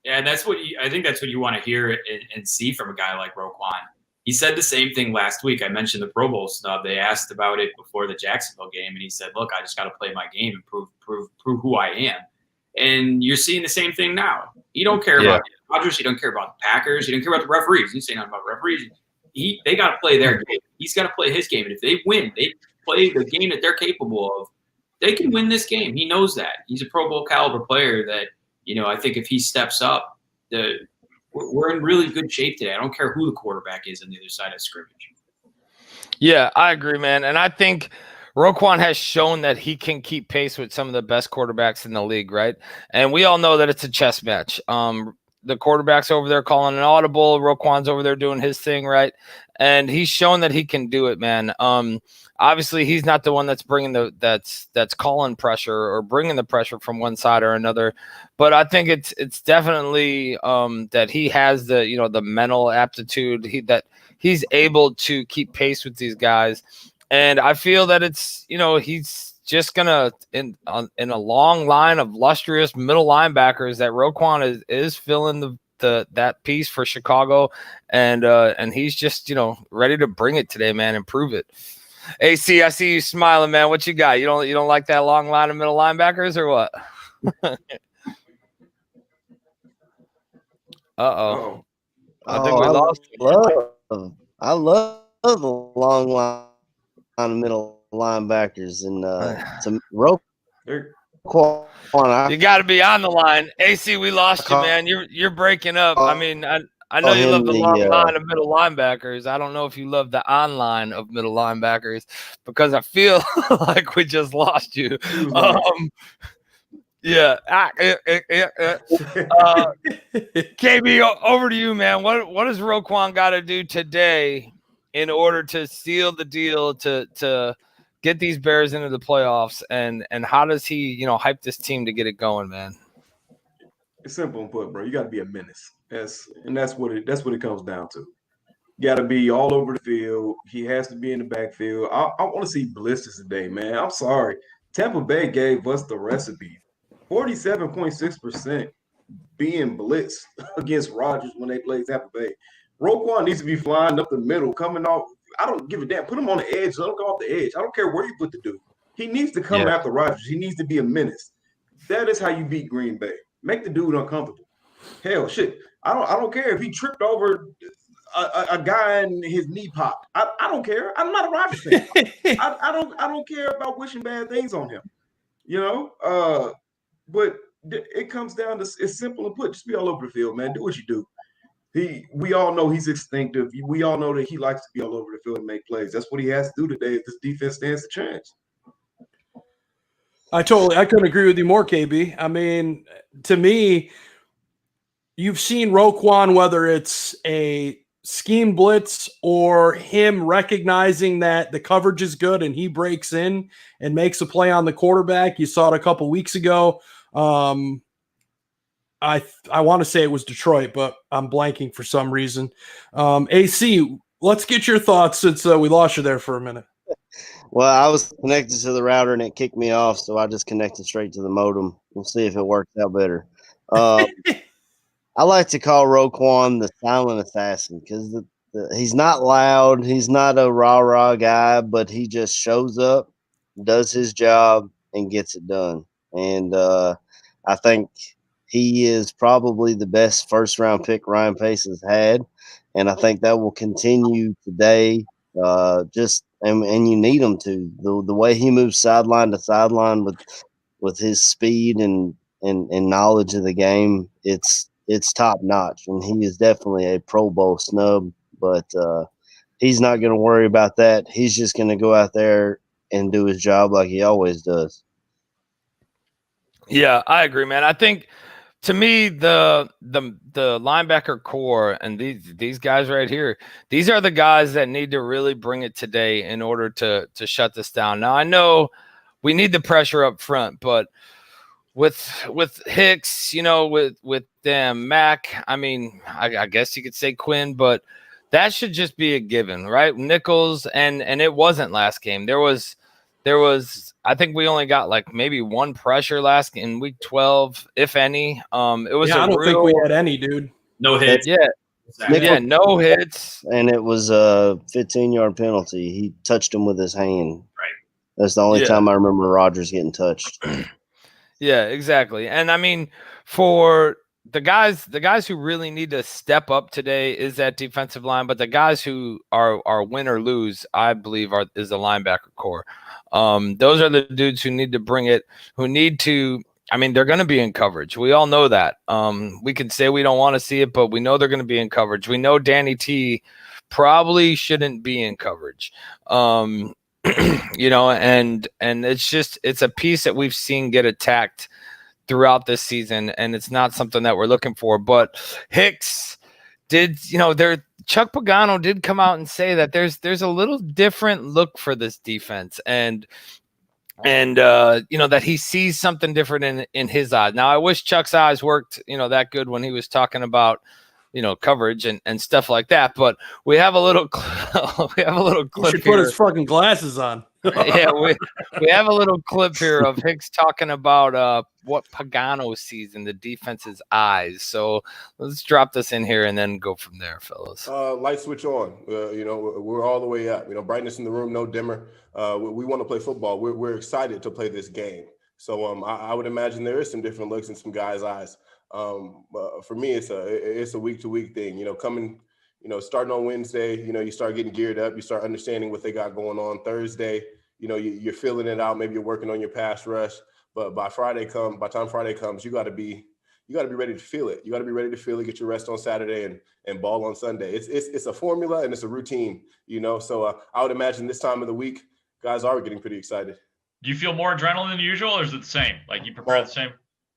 Yeah, and I think that's what you want to hear and see from a guy like Roquan. He said the same thing last week. I mentioned the Pro Bowl snub. They asked about it before the Jacksonville game, and he said, "Look, I just got to play my game and prove who I am." And you're seeing the same thing now. You don't care about the Rodgers. You don't care about the Packers. You don't care about the referees. You say nothing about referees. They got to play their game. He's got to play his game. And if they win, they play the game that they're capable of, they can win this game. He knows that. He's a Pro Bowl caliber player that, I think if he steps up, we're in really good shape today. I don't care who the quarterback is on the other side of scrimmage. Yeah, I agree, man. And I think Roquan has shown that he can keep pace with some of the best quarterbacks in the league, right? And we all know that it's a chess match. The quarterback's over there calling an audible. Roquan's over there doing his thing, right? And he's shown that he can do it, man. Obviously, he's not the one that's bringing that's calling pressure or bringing the pressure from one side or another. But I think it's definitely that he has the mental aptitude that he's able to keep pace with these guys. And I feel that it's he's just gonna in a long line of lustrous middle linebackers that Roquan is filling that piece for Chicago, and he's just ready to bring it today, man, and prove it. AC, I see you smiling, man. What you got? You don't like that long line of middle linebackers or what? Uh-oh. I think we lost. I love the long line of middle linebackers and some Roquan. You got to be on the line. AC, we lost you, man. You're breaking up. I mean, I know you love the long line of middle linebackers. I don't know if you love the online of middle linebackers because I feel like we just lost you. Yeah. KB, over to you, man. What does Roquan got to do today in order to seal the deal to get these Bears into the playoffs, and how does he, hype this team to get it going, man? It's simple and put, bro. You got to be a menace. That's what it comes down to. You got to be all over the field. He has to be in the backfield. I want to see blisters today, man. I'm sorry. Tampa Bay gave us the recipe. 47.6% being blitzed against Rodgers when they played Tampa Bay. Roquan needs to be flying up the middle, coming off. I don't give a damn. Put him on the edge. Let him go off the edge. I don't care where you put the dude. He needs to come after Rodgers. He needs to be a menace. That is how you beat Green Bay. Make the dude uncomfortable. Hell, shit. I don't care if he tripped over a guy and his knee popped. I don't care. I'm not a Rodgers fan. I don't care about wishing bad things on him. But it comes down to, it's simple and put. Just be all over the field, man. Do what you do. We all know he's instinctive. We all know that he likes to be all over the field and make plays. That's what he has to do today if this defense stands a chance. I couldn't agree with you more, KB. I mean, to me, you've seen Roquan, whether it's a scheme blitz or him recognizing that the coverage is good and he breaks in and makes a play on the quarterback. You saw it a couple weeks ago. I want to say it was Detroit, but I'm blanking for some reason. AC, let's get your thoughts since we lost you there for a minute. Well, I was connected to the router and it kicked me off, so I just connected straight to the modem. We'll see if it works out better. I like to call Roquan the silent assassin because he's not loud. He's not a rah-rah guy, but he just shows up, does his job, and gets it done. And I think he is probably the best first-round pick Ryan Pace has had, and I think that will continue today. And you need him to. The way he moves sideline to sideline with his speed and knowledge of the game, it's top notch, and he is definitely a Pro Bowl snub. But he's not going to worry about that. He's just going to go out there and do his job like he always does. Yeah, I agree, man. I think to me the linebacker core and these guys right here, these are the guys that need to really bring it today in order to shut this down. Now I know we need the pressure up front, but with Hicks, with them, Mac, I mean, I guess you could say Quinn, but that should just be a given, right? Nichols, and it wasn't last game. There was I think we only got like maybe one pressure in week 12, if any. It was I don't think we had any, dude. No hits. Yeah. Yeah, no hits. And it was a 15-yard penalty. He touched him with his hand. Right. That's the only time I remember Rodgers getting touched. Yeah, exactly. And I mean, for the guys who really need to step up today is that defensive line, but the guys who are win or lose, I believe, is the linebacker core. Those are the dudes who need to bring it, who need to. I mean, they're going to be in coverage. We all know that. We can say we don't want to see it, but we know they're going to be in coverage. We know Danny T probably shouldn't be in coverage. And it's a piece that we've seen get attacked throughout this season, and it's not something that we're looking for. But Hicks did, Chuck Pagano did come out and say that there's a little different look for this defense, and that he sees something different in his eyes. Now, I wish Chuck's eyes worked, that good when he was talking about, coverage and stuff like that. But we have a little clip He should put his fucking glasses on. Yeah, we have a little clip here of Hicks talking about what Pagano sees in the defense's eyes. So let's drop this in here and then go from there, fellas. Light switch on. We're all the way up. Brightness in the room, no dimmer. We want to play football. We're excited to play this game. So I would imagine there is some different looks in some guys' eyes. For me, it's a week-to-week thing. Coming, starting on Wednesday, you start getting geared up. You start understanding what they got going on Thursday. you're feeling it out. Maybe you're working on your pass rush, but by the time Friday comes, you got to be ready to feel it. You got to be ready to feel it, get your rest on Saturday and ball on Sunday. It's a formula and it's a routine, So I would imagine this time of the week, guys are getting pretty excited. Do you feel more adrenaline than usual, or is it the same? Like you prepare the same?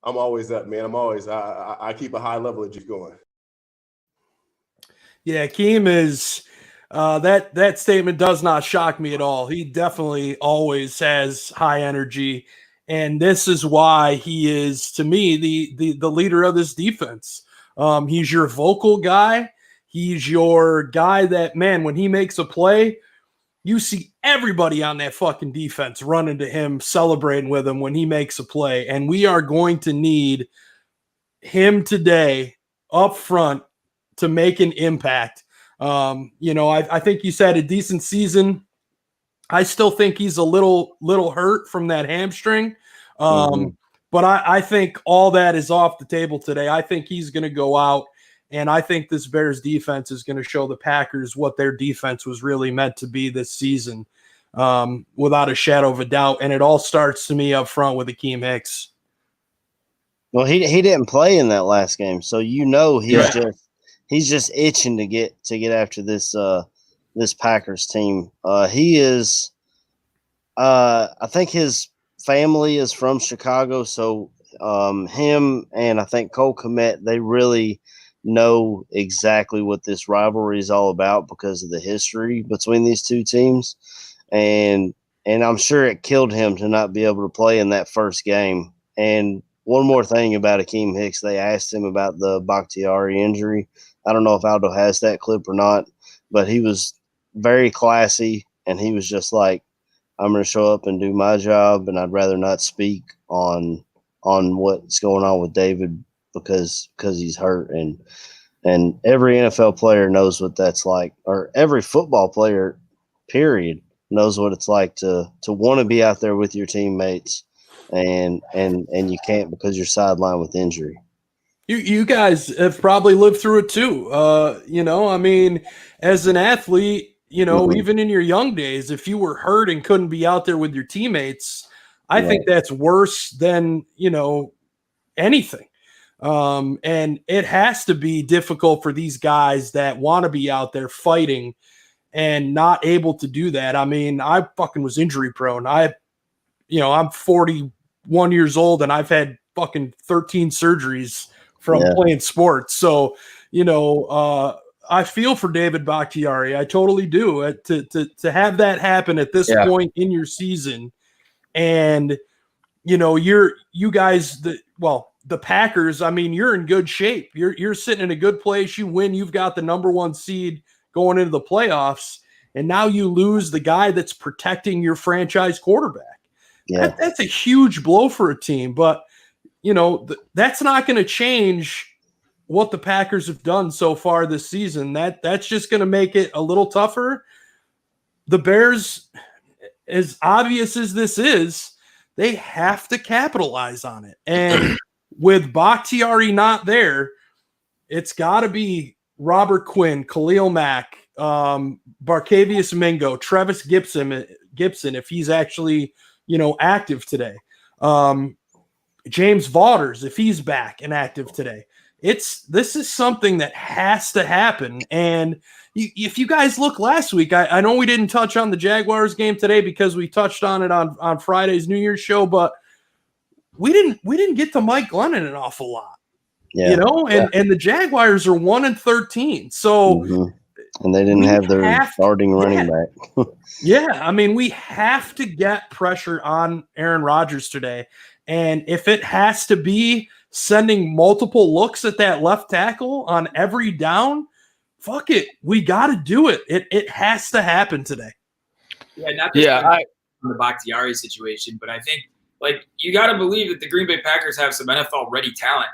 I'm always up, man. I keep a high level of just going. Yeah, Keem is that statement does not shock me at all. He definitely always has high energy, and this is why he is, to me, the leader of this defense. He's your vocal guy. He's your guy that, man, when he makes a play, you see everybody on that fucking defense running to him, celebrating with him when he makes a play. And we are going to need him today up front to make an impact. I think you said a decent season. I still think he's a little hurt from that hamstring. But I think all that is off the table today. I think he's going to go out, and I think this Bears defense is going to show the Packers what their defense was really meant to be this season, without a shadow of a doubt. And it all starts to me up front with Akeem Hicks. Well, he didn't play in that last game, so he's just itching to get after this Packers team. He is. I think his family is from Chicago, so him and I think Cole Kmet, they really know exactly what this rivalry is all about because of the history between these two teams, and I'm sure it killed him to not be able to play in that first game. And one more thing about Akeem Hicks, they asked him about the Bakhtiari injury. I don't know if Aldo has that clip or not, but he was very classy, and he was just like, I'm going to show up and do my job, and I'd rather not speak on what's going on with David because he's hurt. And every NFL player knows what that's like, or every football player, period, knows what it's like to want to be out there with your teammates, and you can't because you're sidelined with injury. You guys have probably lived through it too. As an athlete, even in your young days, if you were hurt and couldn't be out there with your teammates, I think that's worse than, anything. And it has to be difficult for these guys that want to be out there fighting and not able to do that. I mean, I fucking was injury prone. I'm 41 years old and I've had fucking 13 surgeries from playing sports. So, I feel for David Bakhtiari. I totally do. To have that happen at this point in your season, and you guys, the Packers. I mean, you're in good shape. You're sitting in a good place. You win. You've got the number 1 seed going into the playoffs, and now you lose the guy that's protecting your franchise quarterback. Yeah. That's a huge blow for a team, but that's not going to change what the Packers have done so far this season. That's just going to make it a little tougher. The Bears, as obvious as this is, they have to capitalize on it. And with Bakhtiari not there, it's got to be Robert Quinn, Khalil Mack, Barkevius Mingo, Travis Gibson, if he's actually, active today. James Vaughters, if he's back and active today. This is something that has to happen. And if you guys look last week, I know we didn't touch on the Jaguars game today because we touched on it on Friday's New Year's show, but we didn't get to Mike Glennon an awful lot. And the Jaguars are 1-13. So and they didn't have their starting running back. We have to get pressure on Aaron Rodgers today. And if it has to be sending multiple looks at that left tackle on every down, fuck it. We got to do it. It has to happen today. Yeah, not just the Bakhtiari situation, but I think you got to believe that the Green Bay Packers have some NFL-ready talent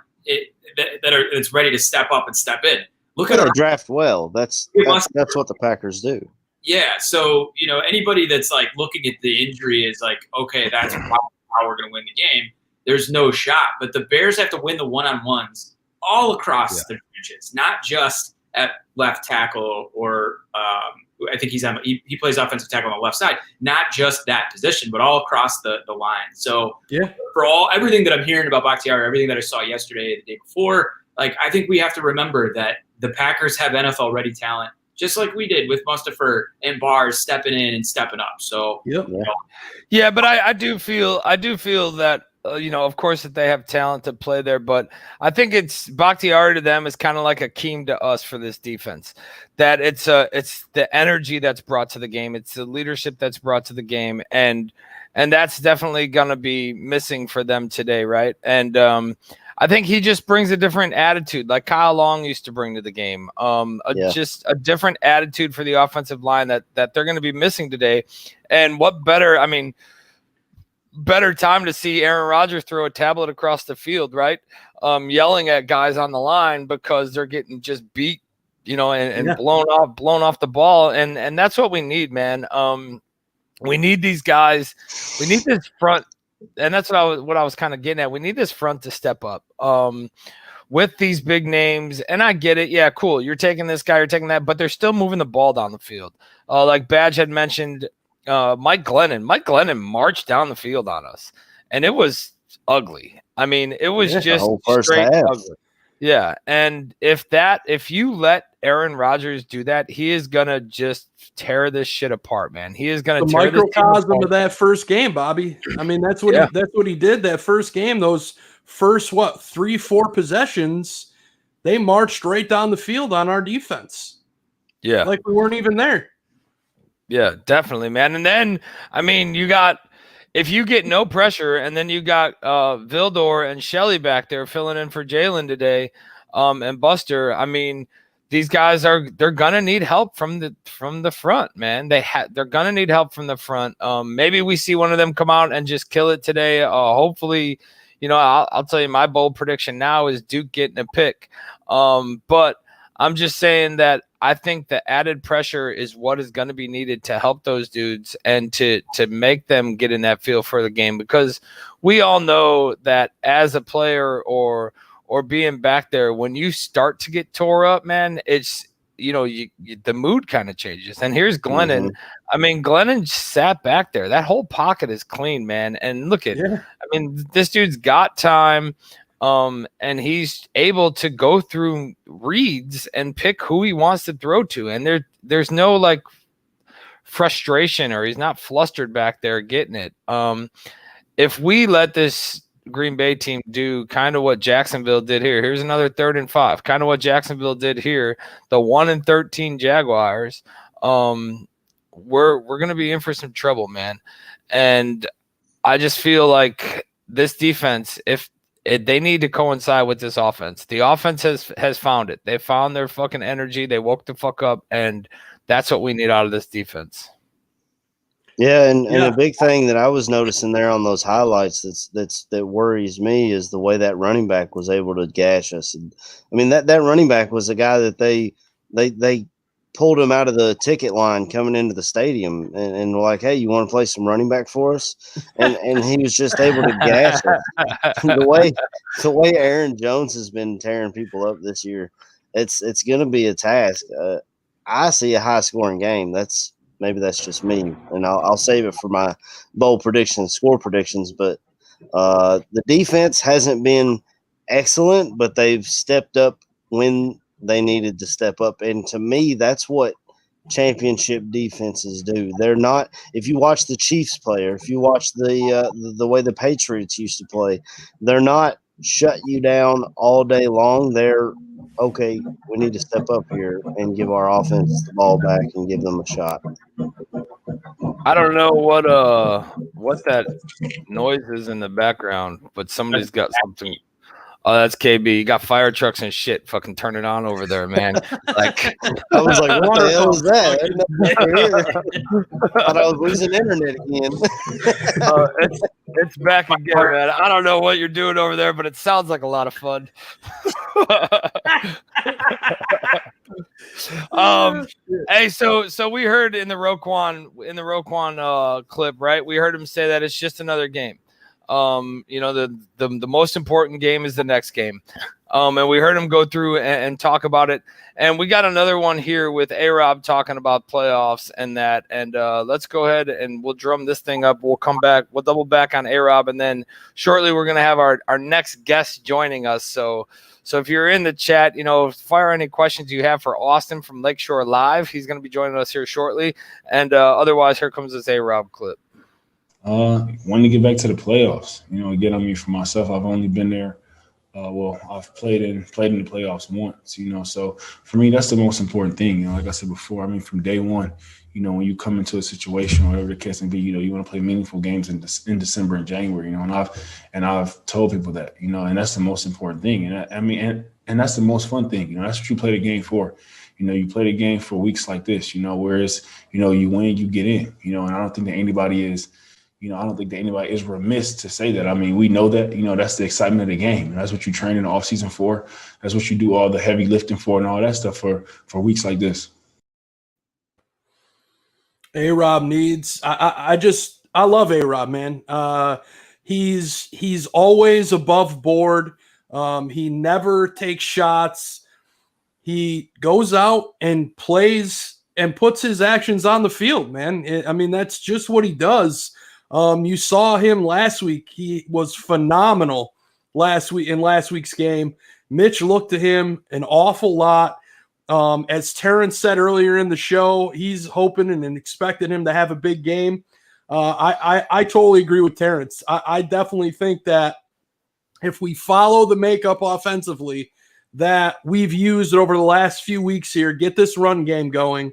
that's ready to step up and step in. Look at our draft well. That's what the Packers do. Yeah, so anybody that's looking at the injury is okay, that's how we're going to win the game. There's no shot. But the Bears have to win the one-on-ones all across the trenches, not just at left tackle or I think he plays offensive tackle on the left side, not just that position, but all across the line. So for everything that I'm hearing about Bakhtiari, everything that I saw yesterday, the day before, like, I think we have to remember that the Packers have NFL ready talent, just like we did with Mustapher and Barrs stepping in and stepping up. So yeah, but I do feel that of course that they have talent to play there, but I think it's Bakhtiari to them is kind of like Akeem to us for this defense. That it's the energy that's brought to the game, it's the leadership that's brought to the game, and that's definitely gonna be missing for them today, right? And I think he just brings a different attitude, like Kyle Long used to bring to the game. Just a different attitude for the offensive line that they're going to be missing today. And what better time to see Aaron Rodgers throw a tablet across the field, right? Yelling at guys on the line because they're getting just beat, and blown off the ball. And that's what we need, man. We need these guys. We need this front. And that's what I was kind of getting at. We need this front to step up with these big names. And I get it. Yeah, cool. You're taking this guy, you're taking that, but they're still moving the ball down the field. Like Badge had mentioned, Mike Glennon. Mike Glennon marched down the field on us, and it was ugly. I mean, it was just straight ugly. Yeah, and if you let Aaron Rodgers do that, he is gonna just tear this shit apart, man. He is gonna tear this microcosm of that first game, Bobby. I mean, that's what he did that first game. Those first 3-4 possessions, they marched right down the field on our defense. Yeah, like we weren't even there. Yeah, definitely, man. And then, I mean, if you get no pressure, and then you got Vildor and Shelley back there filling in for Jalen today, and Buster. I mean, these guys they're gonna need help from the front, man. They're gonna need help from the front. Maybe we see one of them come out and just kill it today. Hopefully, I'll tell you my bold prediction now is Duke getting a pick. But I'm just saying that I think the added pressure is what is going to be needed to help those dudes and to make them get in that feel for the game, because we all know that as a player or being back there, when you start to get tore up, man, it's the mood kind of changes. And here's Glennon. I mean, Glennon sat back there. That whole pocket is clean, man. And look at I mean, this dude's got time. And he's able to go through reads and pick who he wants to throw to. And there's no like frustration, or he's not flustered back there getting it. If we let this Green Bay team do kind of what Jacksonville did here, here's another 3rd and 5, kind of what Jacksonville did here, the 1-13 Jaguars, we're going to be in for some trouble, man. And I just feel like this defense, they need to coincide with this offense. The offense has found it. They found their fucking energy. They woke the fuck up, and that's what we need out of this defense. Yeah, and a big thing that I was noticing there on those highlights that worries me is the way that running back was able to gash us. And, I mean, that running back was a guy that they pulled him out of the ticket line coming into the stadium and were like, hey, you want to play some running back for us? And he was just able to gash it. The way Aaron Jones has been tearing people up this year, it's going to be a task. I see a high-scoring game. Maybe that's just me, and I'll save it for my bold predictions, score predictions. But the defense hasn't been excellent, but they've stepped up when they needed to step up. And to me, that's what championship defenses do. They're not – if you watch the Chiefs play, or if you watch the way the Patriots used to play, they're not shut you down all day long. They're – okay, we need to step up here and give our offense the ball back and give them a shot. I don't know what that noise is in the background, but somebody's got something. Oh, that's KB. You got fire trucks and shit fucking turning on over there, man. Like, I was like, what the hell is that? I thought I was losing internet again. It's back again, man. I don't know what you're doing over there, but it sounds like a lot of fun. Hey, so we heard in the Roquan clip, right? We heard him say that it's just another game. The most important game is the next game. And we heard him go through and talk about it. And we got another one here with A-Rob talking about playoffs and that. And let's go ahead and we'll drum this thing up. We'll come back. We'll double back on A-Rob. And then shortly we're going to have our next guest joining us. So if you're in the chat, fire any questions you have for Austin from Lakeshore Live. He's going to be joining us here shortly. And otherwise, here comes this A-Rob clip. Wanting to get back to the playoffs. Again, for myself, I've only been there. I've played in the playoffs once, so for me, that's the most important thing. Like I said before, from day one, when you come into a situation, whatever the case may be, you want to play meaningful games in December and January, and I've told people that, and that's the most important thing. And that's the most fun thing. That's what you play the game for. You play the game for weeks like this, whereas, you win, you get in, and I don't think that anybody is, anybody is remiss to say that. We know that, that's the excitement of the game. And that's what you train in the offseason for. That's what you do all the heavy lifting for and all that stuff for weeks like this. A-Rob needs – I love A-Rob, man. He's always above board. He never takes shots. He goes out and plays and puts his actions on the field, man. That's just what he does. You saw him last week. He was phenomenal last week's game. Mitch looked to him an awful lot. As Terrence said earlier in the show, he's hoping and expecting him to have a big game. I totally agree with Terrence. I definitely think that if we follow the makeup offensively that we've used over the last few weeks here, get this run game going,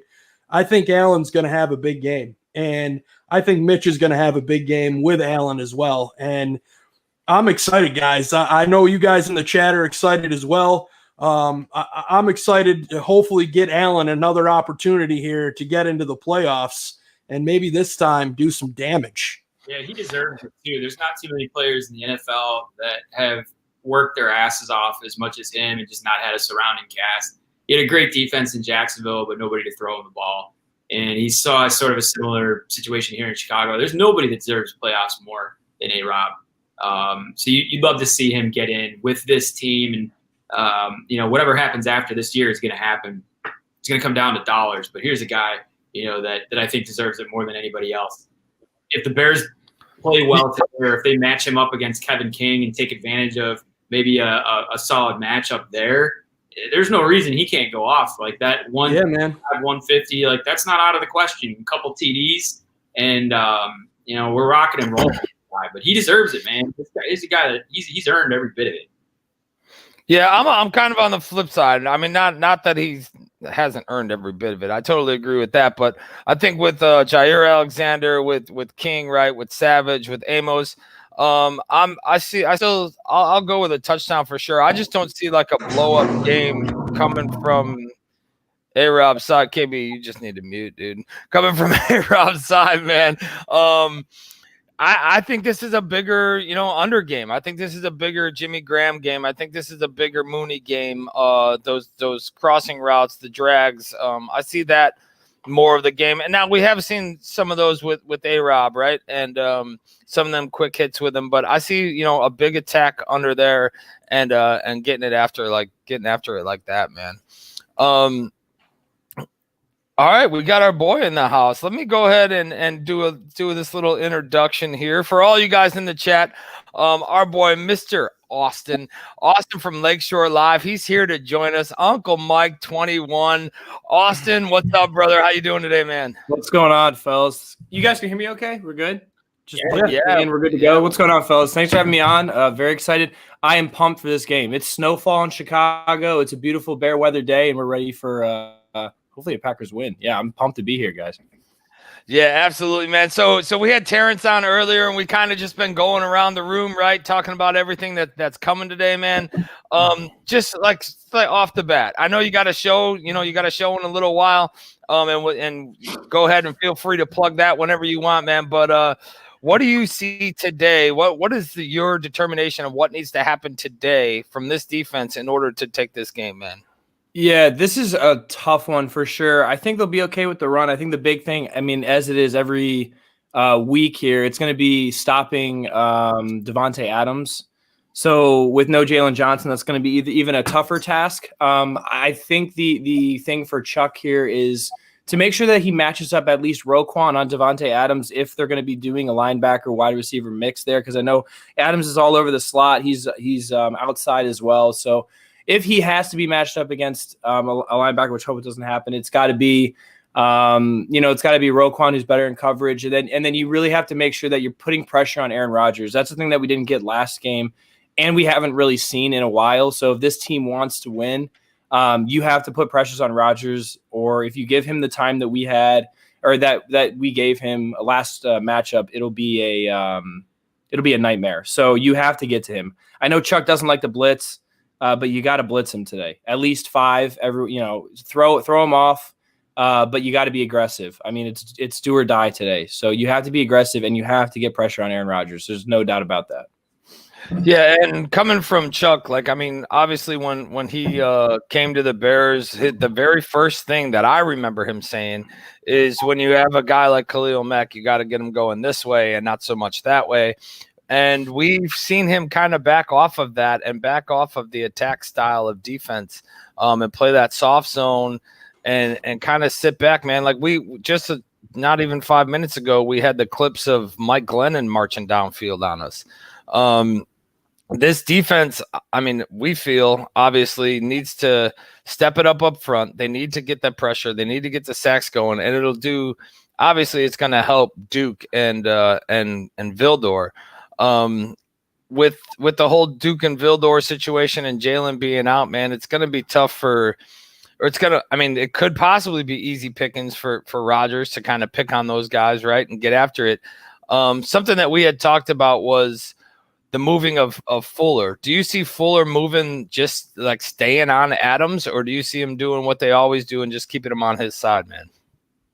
I think Allen's going to have a big game. And I think Mitch is going to have a big game with Allen as well. And I'm excited, guys. I know you guys in the chat are excited as well. I'm excited to hopefully get Allen another opportunity here to get into the playoffs and maybe this time do some damage. Yeah, he deserves it too. There's not too many players in the NFL that have worked their asses off as much as him and just not had a surrounding cast. He had a great defense in Jacksonville, but nobody to throw him the ball. And he saw sort of a similar situation here in Chicago. There's nobody that deserves playoffs more than A-Rob. So you'd love to see him get in with this team. And, whatever happens after this year is going to happen. It's going to come down to dollars. But here's a guy, that I think deserves it more than anybody else. If the Bears play well together, if they match him up against Kevin King and take advantage of maybe a solid matchup there, there's no reason he can't go off like that. 150, like that's not out of the question. A couple TDs, and we're rocking and rolling. But he deserves it, man. This guy is a guy that he's earned every bit of it. Yeah, I'm kind of on the flip side. Not that he hasn't earned every bit of it. I totally agree with that. But I think with Jair Alexander, with King, right, with Savage, with Amos. I'll go with a touchdown for sure. I just don't see like a blow up game coming from A-Rob's side. KB, you just need to mute, dude. Coming from A-Rob's side, man. I think this is a bigger, under game. I think this is a bigger Jimmy Graham game. I think this is a bigger Mooney game. Those crossing routes, the drags. I see that more of the game. And now we have seen some of those with A-Rob, right? And some of them quick hits with him. But I see, a big attack under there and getting after it like that, man. All right, we got our boy in the house. Let me go ahead and do this little introduction here for all you guys in the chat. Our boy, Mr. Austin from Lakeshore Live. He's here to join us. Uncle Mike 21. Austin, what's up, brother? How you doing today, man? What's going on, fellas? You guys can hear me okay? We're good? Yeah. We're good to go. What's going on, fellas? Thanks for having me on. Very excited. I am pumped for this game. It's snowfall in Chicago. It's a beautiful bear weather day, and we're ready for hopefully a Packers win. Yeah, I'm pumped to be here, guys. Yeah, absolutely, man. So we had Terrence on earlier, and we kind of just been going around the room, right, talking about everything that's coming today, man. Just like off the bat, I know you got a show. You got a show in a little while. And go ahead and feel free to plug that whenever you want, man. But what do you see today? What is your determination of what needs to happen today from this defense in order to take this game, man? Yeah, this is a tough one for sure. I think they'll be okay with the run. I think the big thing, as it is every week here, it's going to be stopping Devontae Adams. So with no Jalen Johnson, that's going to be even a tougher task. I think the thing for Chuck here is to make sure that he matches up at least Roquan on Devontae Adams if they're going to be doing a linebacker wide receiver mix there, because I know Adams is all over the slot. He's outside as well. So if he has to be matched up against a linebacker, which I hope it doesn't happen, it's got to be it's got to be Roquan who's better in coverage, and then you really have to make sure that you're putting pressure on Aaron Rodgers. That's the thing that we didn't get last game, and we haven't really seen in a while. So if this team wants to win, you have to put pressures on Rodgers, or if you give him the time that we had or that we gave him last matchup, it'll be a nightmare. So you have to get to him. I know Chuck doesn't like the blitz, but you got to blitz him today. At least 5 throw him off. But you got to be aggressive. I mean, it's do or die today. So you have to be aggressive and you have to get pressure on Aaron Rodgers. There's no doubt about that. Yeah, and coming from Chuck, obviously when he came to the Bears, the very first thing that I remember him saying is when you have a guy like Khalil Mack, you got to get him going this way and not so much that way. And we've seen him kind of back off of that and back off of the attack style of defense and play that soft zone and kind of sit back, man. Like we just not even 5 minutes ago, we had the clips of Mike Glennon marching downfield on us. This defense, I mean, we feel obviously needs to step it up front. They need to get that pressure. They need to get the sacks going, and it'll do. Obviously, it's going to help Duke and Vildor. With the whole Duke and Vildor situation and Jalen being out, man, it's going to be tough for. Or it's going to, I mean, it could possibly be easy pickings for Rodgers to kind of pick on those guys, right, and get after it. Something that we had talked about was the moving of Fuller. Do you see Fuller moving, just like staying on Adams, or do you see him doing what they always do and just keeping him on his side, man?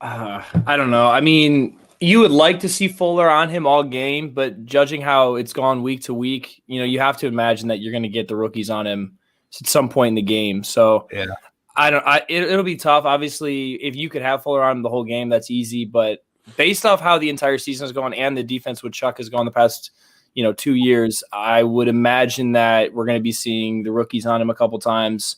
I don't know. I mean, you would like to see Fuller on him all game, but judging how it's gone week to week, you have to imagine that you're going to get the rookies on him at some point in the game. So yeah. It'll be tough. Obviously, if you could have Fuller on him the whole game, that's easy. But based off how the entire season has gone and the defense with Chuck has gone the past, 2 years, I would imagine that we're going to be seeing the rookies on him a couple times.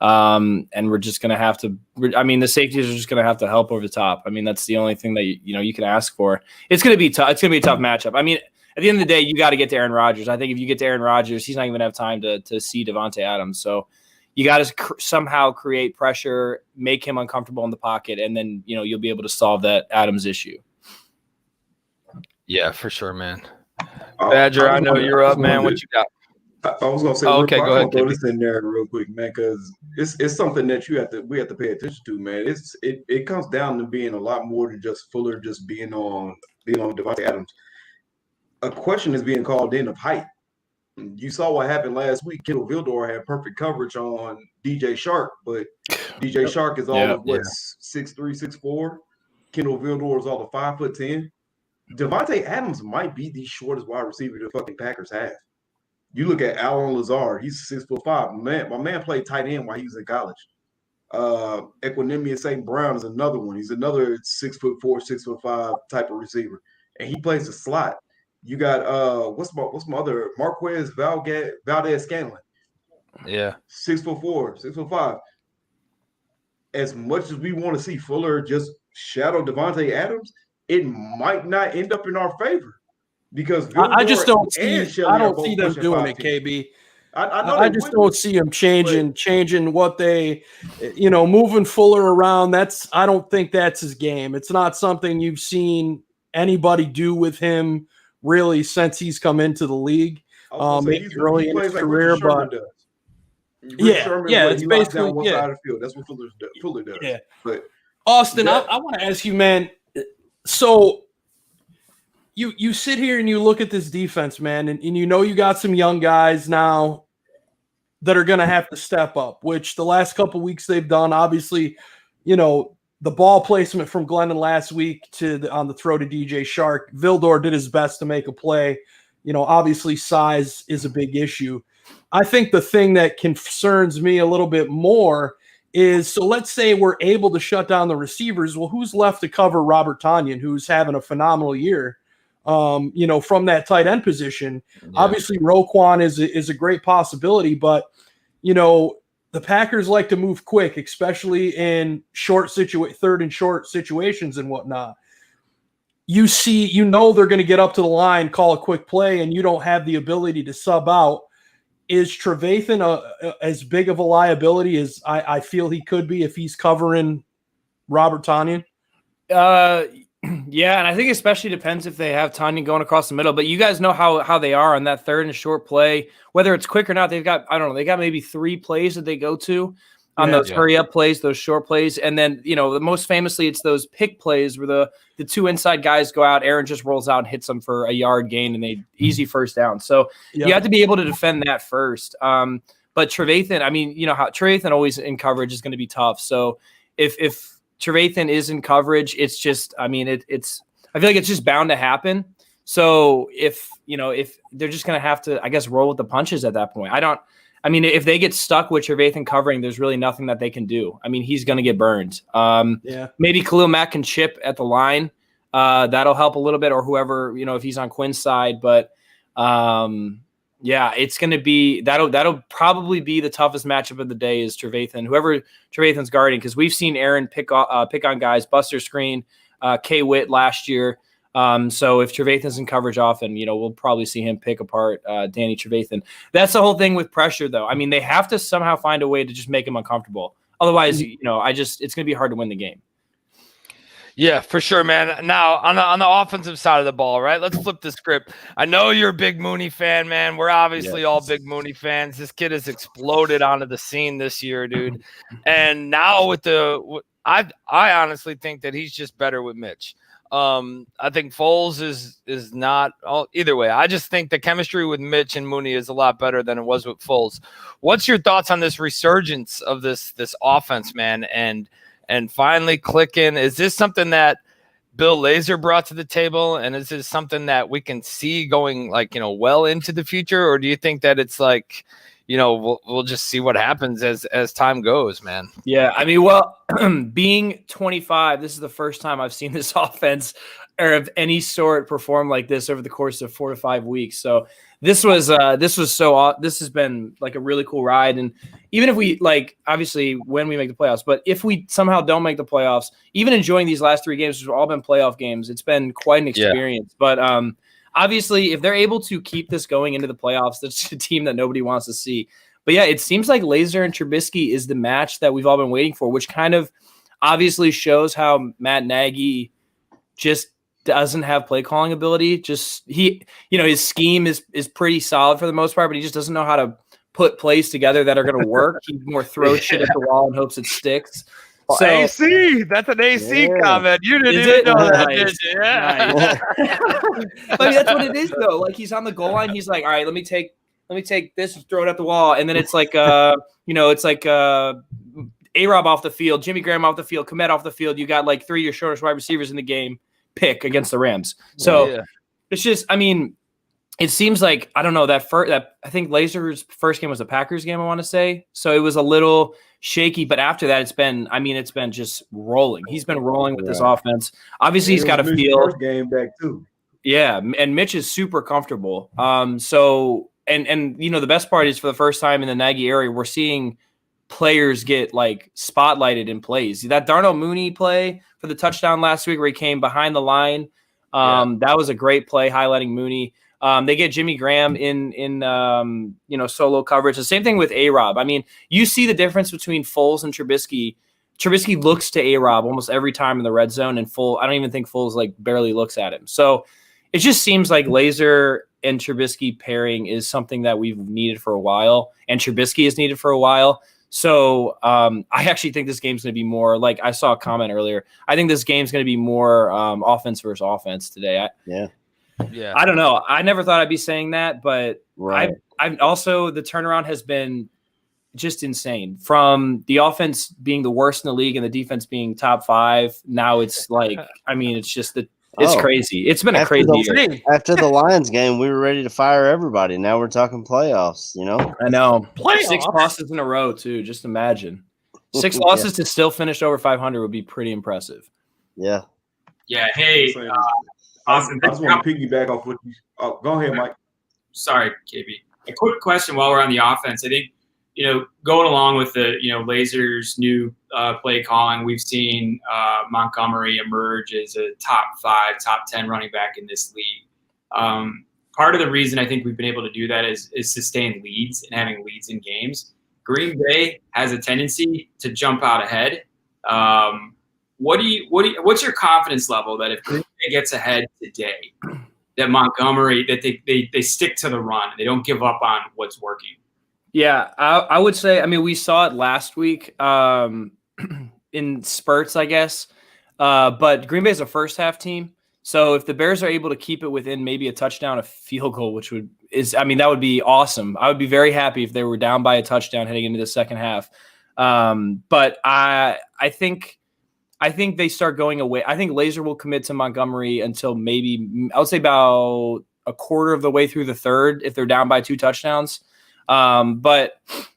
And we're just going to have to – the safeties are just going to have to help over the top. I mean, that's the only thing that, you can ask for. It's going to be tough. It's going to be a tough matchup. I mean, at the end of the day, you got to get to Aaron Rodgers. I think if you get to Aaron Rodgers, he's not even going to have time to see Devontae Adams. So – you got to somehow create pressure, make him uncomfortable in the pocket, and then, you'll be able to solve that Adams issue. Yeah, for sure, man. Badger, I know you're up, man. What you got? I was going to say, okay, go ahead. Throw this in there real quick, man, because it's something that we have to pay attention to, man. It comes down to being a lot more than just Fuller just being on Devontae Adams. A question is being called in of height. You saw what happened last week. Kendall Vildor had perfect coverage on DJ Shark, but DJ Shark is all of 6'3", 6'4". Kendall Vildor is all of 5'10". Devontae Adams might be the shortest wide receiver the fucking Packers have. You look at Allen Lazard, he's 6'5". My man played tight end while he was in college. Equinemius St. Brown is another one. He's another 6'4", 6'5" type of receiver, and he plays the slot. You got what's my other Marquez Valdez Scanlon? Yeah, 6'4", 6'5". As much as we want to see Fuller just shadow Devontae Adams, it might not end up in our favor because I just don't see. I don't see them doing it, KB. I just don't see them changing what they, moving Fuller around. I don't think that's his game. It's not something you've seen anybody do with him really since he's come into the league. Maybe early in his career, but it's basically one side of the field. That's what Fuller does. Yeah. But Austin, I want to ask you, man. So you sit here and you look at this defense, man, and you got some young guys now that are going to have to step up, which the last couple of weeks they've done. Obviously, the ball placement from Glennon last week on the throw to DJ Shark. Vildor did his best to make a play. Obviously size is a big issue. I think the thing that concerns me a little bit more is, so let's say we're able to shut down the receivers. Well, who's left to cover Robert Tonyan, who's having a phenomenal year? from that tight end position. Yeah. Obviously, Roquan is a great possibility, but the Packers like to move quick, especially in third and short situations and whatnot. They're going to get up to the line, call a quick play, and you don't have the ability to sub out. Is Trevathan as big of a liability as I feel he could be if he's covering Robert Tonyan? Yeah, and I think especially depends if they have Tonyan going across the middle. But you guys know how they are on that third and short play, whether it's quick or not. They got maybe 3 plays that they go to on those hurry up plays, those short plays, and then most famously it's those pick plays where the 2 inside guys go out. Aaron just rolls out and hits them for a yard gain, and they easy first down. So you have to be able to defend that first. But Trevathan, how Trevathan always in coverage is going to be tough. So if Trevathan is in coverage, it's just, I feel like it's just bound to happen. So if they're just going to have to, I guess, roll with the punches at that point. If they get stuck with Trevathan covering, there's really nothing that they can do. He's going to get burned. Maybe Khalil Mack can chip at the line. That'll help a little bit, or whoever, if he's on Quinn's side. But it's going to be that'll probably be the toughest matchup of the day is Trevathan, whoever Trevathan's guarding, because we've seen Aaron pick on guys, Buster Screen, K. Witt last year. So if Trevathan's in coverage often, we'll probably see him pick apart Danny Trevathan. That's the whole thing with pressure, though. They have to somehow find a way to just make him uncomfortable. Otherwise, it's going to be hard to win the game. Yeah, for sure, man. Now, on the offensive side of the ball, right? Let's flip the script. I know you're a big Mooney fan, man. We're obviously all big Mooney fans. This kid has exploded onto the scene this year, dude. And now I honestly think that he's just better with Mitch. I think Foles is not either way. I just think the chemistry with Mitch and Mooney is a lot better than it was with Foles. What's your thoughts on this resurgence of this offense, man? And finally clicking. Is this something that Bill Lazor brought to the table? And is this something that we can see going well into the future? Or do you think that it's we'll just see what happens as time goes, man? Yeah. Being 25, this is the first time I've seen this offense or of any sort perform like this over the course of 4 to 5 weeks. So this has been like a really cool ride. And even if we obviously when we make the playoffs, but if we somehow don't make the playoffs, even enjoying these last 3 games, which have all been playoff games, it's been quite an experience. But obviously if they're able to keep this going into the playoffs, that's a team that nobody wants to see. But yeah, it seems like Lazor and Trubisky is the match that we've all been waiting for, which kind of obviously shows how Matt Nagy just doesn't have play calling ability. Just his scheme is pretty solid for the most part, but he just doesn't know how to put plays together that are going to work. He more throws shit at the wall and hopes it sticks. So, AC, that's an AC comment. You didn't even know that, did you? Yeah. That's what it is, though. He's on the goal line. He's like, all right, let me take this and throw it at the wall. And then it's like, A-Rob off the field, Jimmy Graham off the field, Kmet off the field. You got 3 of your shortest wide receivers in the game pick against the Rams. So it's just, it seems like, I don't know, that I think Lazor's first game was the Packers game, I want to say. So it was a little shaky, but after that, it's been just rolling. He's been rolling with this offense. Obviously, he's got a feel. First game back too. Yeah, and Mitch is super comfortable. So the best part is for the first time in the Nagy area, we're seeing players get spotlighted in plays. That Darnell Mooney play for the touchdown last week where he came behind the line. That was a great play highlighting Mooney. They get Jimmy Graham in solo coverage. The same thing with A-Rob. You see the difference between Foles and Trubisky. Trubisky looks to A-Rob almost every time in the red zone, and I don't even think Foles barely looks at him. So it just seems like Lazor and Trubisky pairing is something that we've needed for a while, and Trubisky is needed for a while. So I actually think this game's going to be more I saw a comment earlier. I think this game's going to be more offense versus offense today. I don't know. I never thought I'd be saying that, but I've also the turnaround has been just insane. From the offense being the worst in the league and the defense being top 5, now it's it's just it's crazy. It's been a crazy year. After the Lions game, we were ready to fire everybody. Now we're talking playoffs, I know. Playoffs? 6 losses in a row, too. Just imagine. 6 losses to still finish over 500 would be pretty impressive. Yeah. Yeah. Hey, Awesome. I just want to piggyback off what you. Oh, go ahead, Mike. Sorry, KB. A quick question while we're on the offense. I think, going along with the, Lasers' new play calling, we've seen Montgomery emerge as a top 5, top 10 running back in this league. Part of the reason I think we've been able to do that is sustain leads and having leads in games. Green Bay has a tendency to jump out ahead. What's your confidence level that if Green Bay gets ahead today, that Montgomery, that they stick to the run, they don't give up on what's working? Yeah, I would say, I mean, we saw it last week in spurts, I guess. But Green Bay is a first half team. So if the Bears are able to keep it within maybe a touchdown, a field goal, that would be awesome. I would be very happy if they were down by a touchdown heading into the second half. But I think they start going away. I think Laser will commit to Montgomery until maybe, I would say about a quarter of the way through the third if they're down by 2 touchdowns. But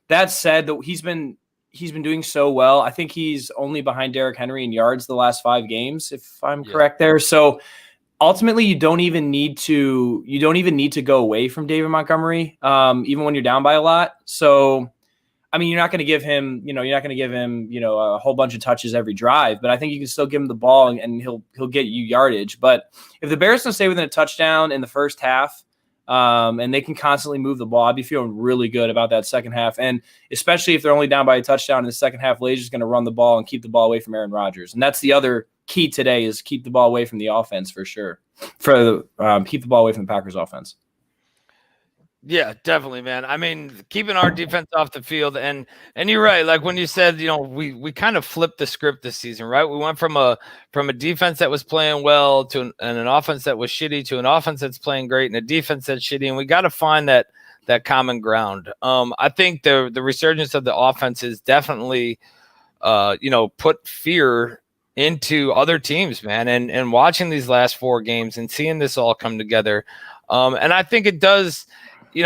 that said, he's been doing so well. I think he's only behind Derrick Henry in yards the last 5 games, if I'm correct there. So ultimately, you don't even need to go away from David Montgomery, even when you're down by a lot. So, I mean, you're not going to give him a whole bunch of touches every drive, but I think you can still give him the ball and he'll get you yardage. But if the Bears can stay within a touchdown in the first half, and they can constantly move the ball, I'd be feeling really good about that second half. And especially if they're only down by a touchdown in the second half, Laser's going to run the ball and keep the ball away from Aaron Rodgers. And that's the other key today, is keep the ball away from the offense for sure. Keep the ball away from the Packers offense. Yeah, definitely, man. I mean, keeping our defense off the field, and you're right. Like when you said, we kind of flipped the script this season, right? We went from a defense that was playing well to an offense that was shitty to an offense that's playing great and a defense that's shitty, and we got to find that common ground. I think the resurgence of the offense is definitely, put fear into other teams, man, and watching these last 4 games and seeing this all come together, and I think it does. We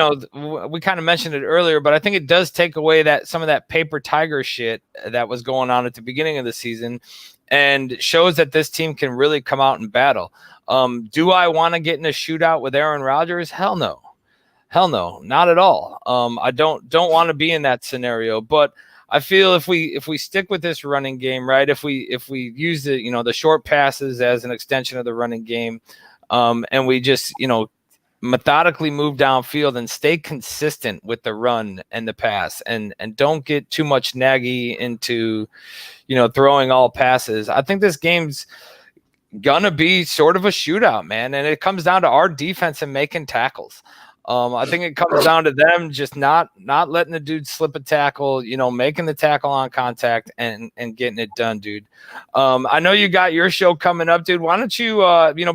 kind of mentioned it earlier, but I think it does take away some of that paper tiger shit that was going on at the beginning of the season, and shows that this team can really come out and battle. Do I want to get in a shootout with Aaron Rodgers? Hell no, not at all. I don't want to be in that scenario, but I feel if we stick with this running game, right? If we use the short passes as an extension of the running game, and we just methodically move downfield and stay consistent with the run and the pass, and don't get too much Nagy into, throwing all passes. I think this game's gonna be sort of a shootout, man. And it comes down to our defense and making tackles. I think it comes down to them just not letting the dude slip a tackle, making the tackle on contact and getting it done, dude. I know you got your show coming up, dude. Why don't you,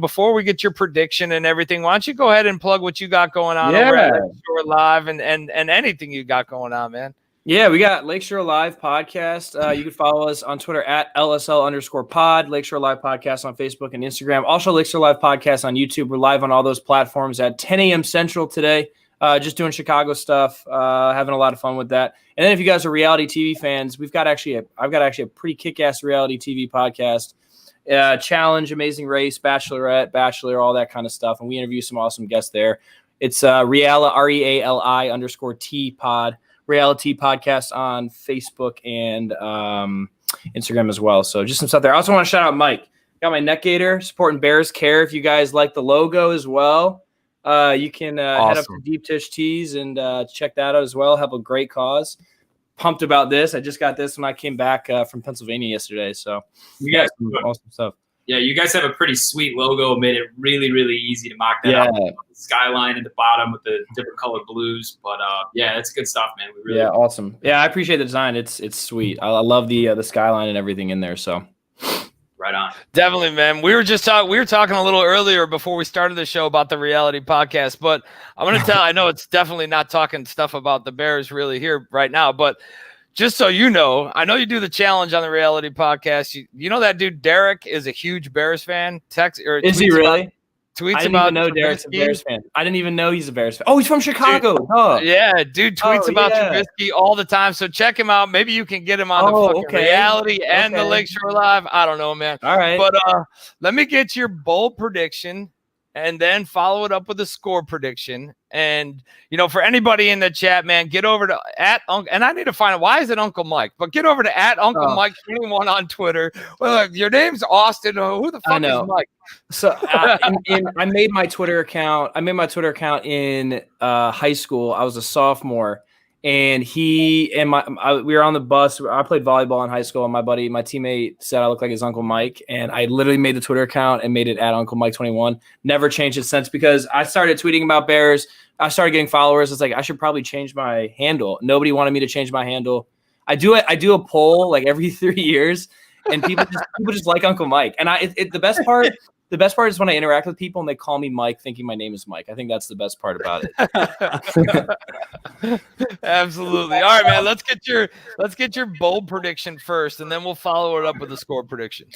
before we get your prediction and everything, why don't you go ahead and plug what you got going on over at Lakeshore Live and anything you got going on, man? Yeah, we got Lakeshore Live podcast. You can follow us on Twitter at LSL_pod, Lakeshore Live podcast on Facebook and Instagram. Also, Lakeshore Live podcast on YouTube. We're live on all those platforms at 10 a.m. Central today. Just doing Chicago stuff, having a lot of fun with that. And then if you guys are reality TV fans, I've got a pretty kick-ass reality TV podcast. Challenge, Amazing Race, Bachelorette, Bachelor, all that kind of stuff. And we interview some awesome guests there. It's Reali, REALI_T pod. Reality podcast on Facebook and Instagram as well. So just some stuff there. I also want to shout out Mike. Got my neck gator supporting Bears Care. If you guys like the logo as well, you can head up to Deep Dish Tees and check that out as well. Have a great cause. Pumped about this. I just got this when I came back from Pennsylvania yesterday. So you guys awesome stuff. Yeah, you guys have a pretty sweet logo. Made it really, really easy to mock that up. The skyline at the bottom with the different colored blues. But it's good stuff, man. We really awesome. Yeah, I appreciate the design. It's sweet. I love the skyline and everything in there. So right on. Definitely, man. We were talking a little earlier before we started the show about the reality podcast, but I'm gonna tell. I know it's definitely not talking stuff about the Bears really here right now, but just so you know, I know you do the challenge on the reality podcast. You know that dude Derek is a huge Bears fan. Is he really? Tweets I didn't about even know Derek's a Bears fan. I didn't even know he's a Bears fan. Oh, he's from Chicago. Dude tweets about Trubisky all the time. So check him out. Maybe you can get him on the fucking reality and the Lakeshore Live. I don't know, man. All right. But let me get your bold prediction and then follow it up with a score prediction. And, for anybody in the chat, man, get over to and I need to find out, why is it Uncle Mike? But get over to @Uncle Mike 21 on Twitter. Well, your name's Austin. Who the fuck is Mike? So I made my Twitter account. I made my Twitter account in high school. I was a sophomore. And he and we were on the bus. I played volleyball in high school, and my teammate said I look like his Uncle Mike. And I literally made the Twitter account and made it @Uncle Mike 21. Never changed it since, because I started tweeting about Bears. I started getting followers. It's like I should probably change my handle. Nobody wanted me to change my handle. I do a poll like every 3 years, and people just like Uncle Mike. And the best part. The best part is when I interact with people and they call me Mike thinking my name is Mike. I think that's the best part about it. Absolutely. All right, man. Let's get your bold prediction first, and then we'll follow it up with a score prediction.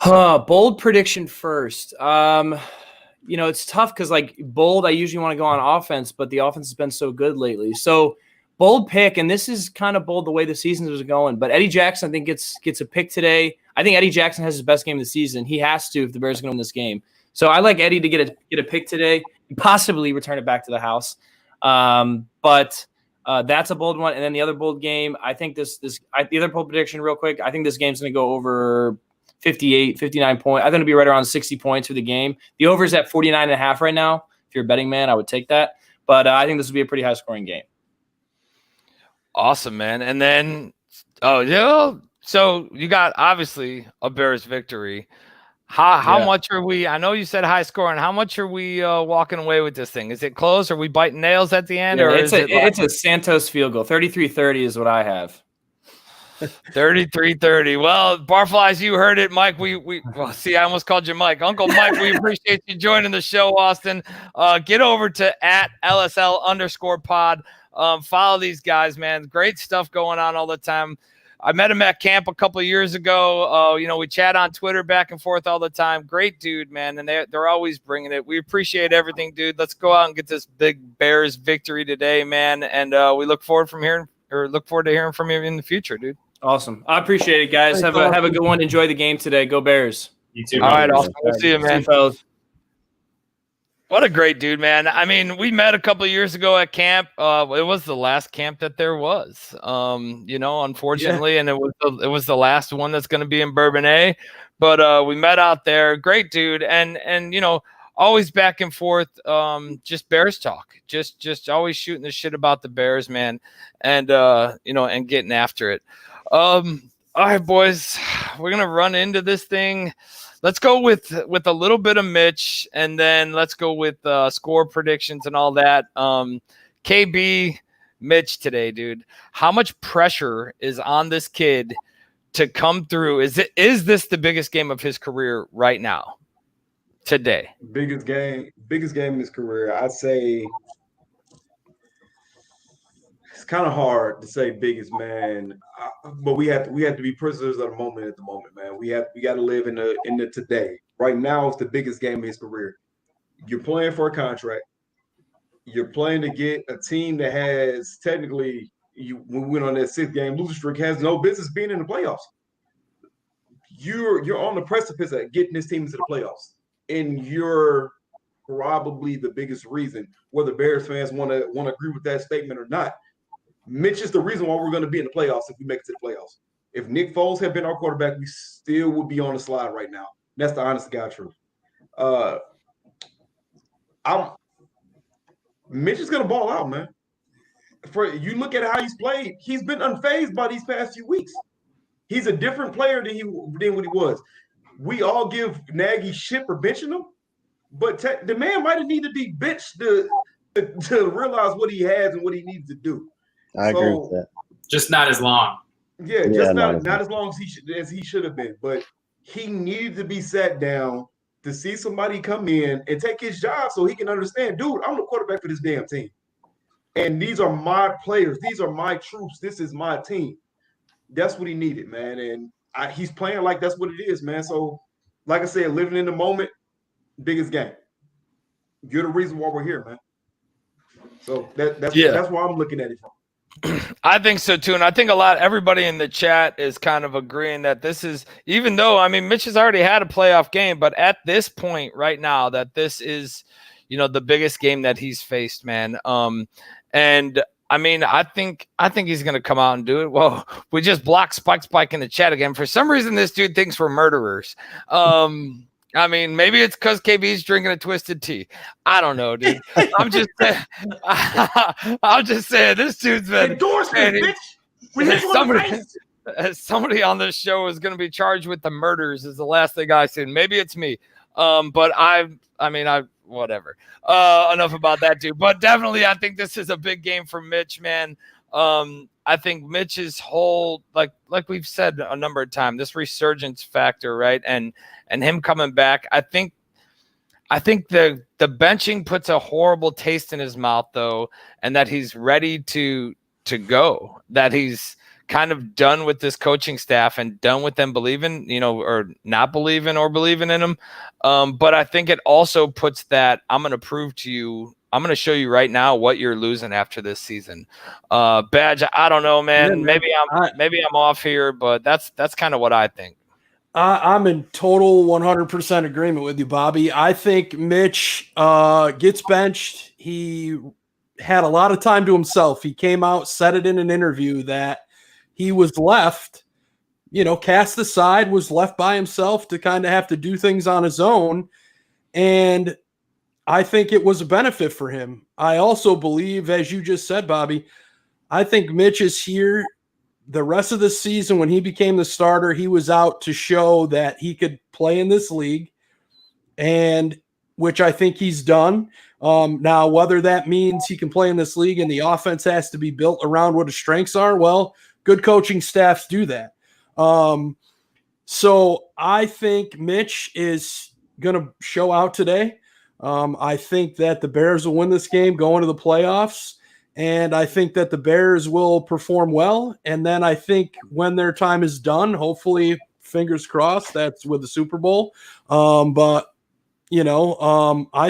Bold prediction first. It's tough because bold, I usually want to go on offense, but the offense has been so good lately. So bold pick, and this is kind of bold the way the season was going, but Eddie Jackson, I think, gets a pick today. I think Eddie Jackson has his best game of the season. He has to if the Bears are going to win this game. So I like Eddie to get a pick today, and possibly return it back to the house. But that's a bold one. And then the other bold game, I think the other bold prediction real quick, I think this game's going to go over 58, 59 points. I think it'll be right around 60 points for the game. The over is at 49.5 right now. If you're a betting man, I would take that. But I think this will be a pretty high scoring game. Awesome, man. And then, so you got obviously a Bears victory. How much are we? I know you said high scoring. How much are we walking away with this thing? Is it close? Are we biting nails at the end? Yeah, or it's a Santos field goal. 33-30 is what I have. 33-30. Well, Barflies, you heard it, Mike. See, I almost called you Mike. Uncle Mike, we appreciate you joining the show, Austin. Get over to @LSL_pod. Follow these guys, man. Great stuff going on all the time. I met him at camp a couple of years ago. We chat on Twitter back and forth all the time. Great dude, man, and they're always bringing it. We appreciate everything, dude. Let's go out and get this big Bears victory today, man. And we look forward to hearing from you in the future, dude. Awesome. I appreciate it, guys. Have a good one. Enjoy the game today. Go Bears. You too. All right, Austin. We'll see you, man. fellas. What a great dude, man. I mean, we met a couple of years ago at camp. It was the last camp that there was, unfortunately, and it was the last one that's going to be in Bourbonnais. But we met out there. Great dude, and always back and forth, just Bears talk, just always shooting the shit about the Bears, man, and and getting after it. All right, boys, we're gonna run into this thing. Let's go with a little bit of Mitch, and then let's go with score predictions and all that. KB, Mitch today, dude. How much pressure is on this kid to come through? Is this the biggest game of his career right now, today? Biggest game in his career. I'd say it's kind of hard to say biggest, man. But we have to be prisoners of the moment at the moment, man. We got to live in the today. Right now, it's the biggest game of his career. You're playing for a contract. You're playing to get a team that has technically, when we went on that 6-game losing streak, has no business being in the playoffs. You're on the precipice of getting this team into the playoffs, and you're probably the biggest reason, whether Bears fans want to agree with that statement or not. Mitch is the reason why we're going to be in the playoffs if we make it to the playoffs. If Nick Foles had been our quarterback, we still would be on the slide right now. That's the honest to God truth. Mitch is going to ball out, man. You look at how he's played, he's been unfazed by these past few weeks. He's a different player than what he was. We all give Nagy shit for benching him, but the man might have needed to be benched to realize what he has and what he needs to do. I agree with that. Just not as long. Yeah, not as long as he should have been. But he needed to be sat down to see somebody come in and take his job so he can understand, dude, I'm the quarterback for this damn team. And these are my players. These are my troops. This is my team. That's what he needed, man. And he's playing like that's what it is, man. So, like I said, living in the moment, biggest game. You're the reason why we're here, man. So that's why I'm looking at it from. I think so too, and I think everybody in the chat is kind of agreeing that this is, even though I mean Mitch has already had a playoff game, but at this point right now that this is, the biggest game that he's faced, man. And I mean I think he's gonna come out and do it. Well, we just blocked Spike in the chat again. For some reason, this dude thinks we're murderers. I mean, maybe it's because KB's drinking a twisted tea. I don't know, dude. I'm just saying. I'm just saying this dude's been endorsement, bitch. We hit you on the face. Somebody on this show is going to be charged with the murders. Is the last thing I seen. Maybe it's me. But I whatever. Enough about that, dude. But definitely, I think this is a big game for Mitch, man. I think Mitch's whole, like we've said a number of times, this resurgence factor, right? And him coming back, I think the benching puts a horrible taste in his mouth, though, and that he's ready to go, that he's kind of done with this coaching staff and done with them believing, or not believing or believing in him. But I think it also puts that I'm going to prove to you, I'm going to show you right now what you're losing after this season. Badge, I don't know, man. Maybe I'm off here, but that's kind of what I think. I'm in total 100% agreement with you, Bobby. I think Mitch gets benched. He had a lot of time to himself. He came out, said it in an interview that he was left, cast aside, was left by himself to kind of have to do things on his own. And I think it was a benefit for him. I also believe, as you just said, Bobby, I think Mitch is here the rest of the season. When he became the starter, he was out to show that he could play in this league, and which I think he's done. Now, whether that means he can play in this league and the offense has to be built around what his strengths are, well, good coaching staffs do that. So I think Mitch is going to show out today. I think that the Bears will win this game, go into the playoffs, and I think that the Bears will perform well. And then I think when their time is done, hopefully, fingers crossed, that's with the Super Bowl. I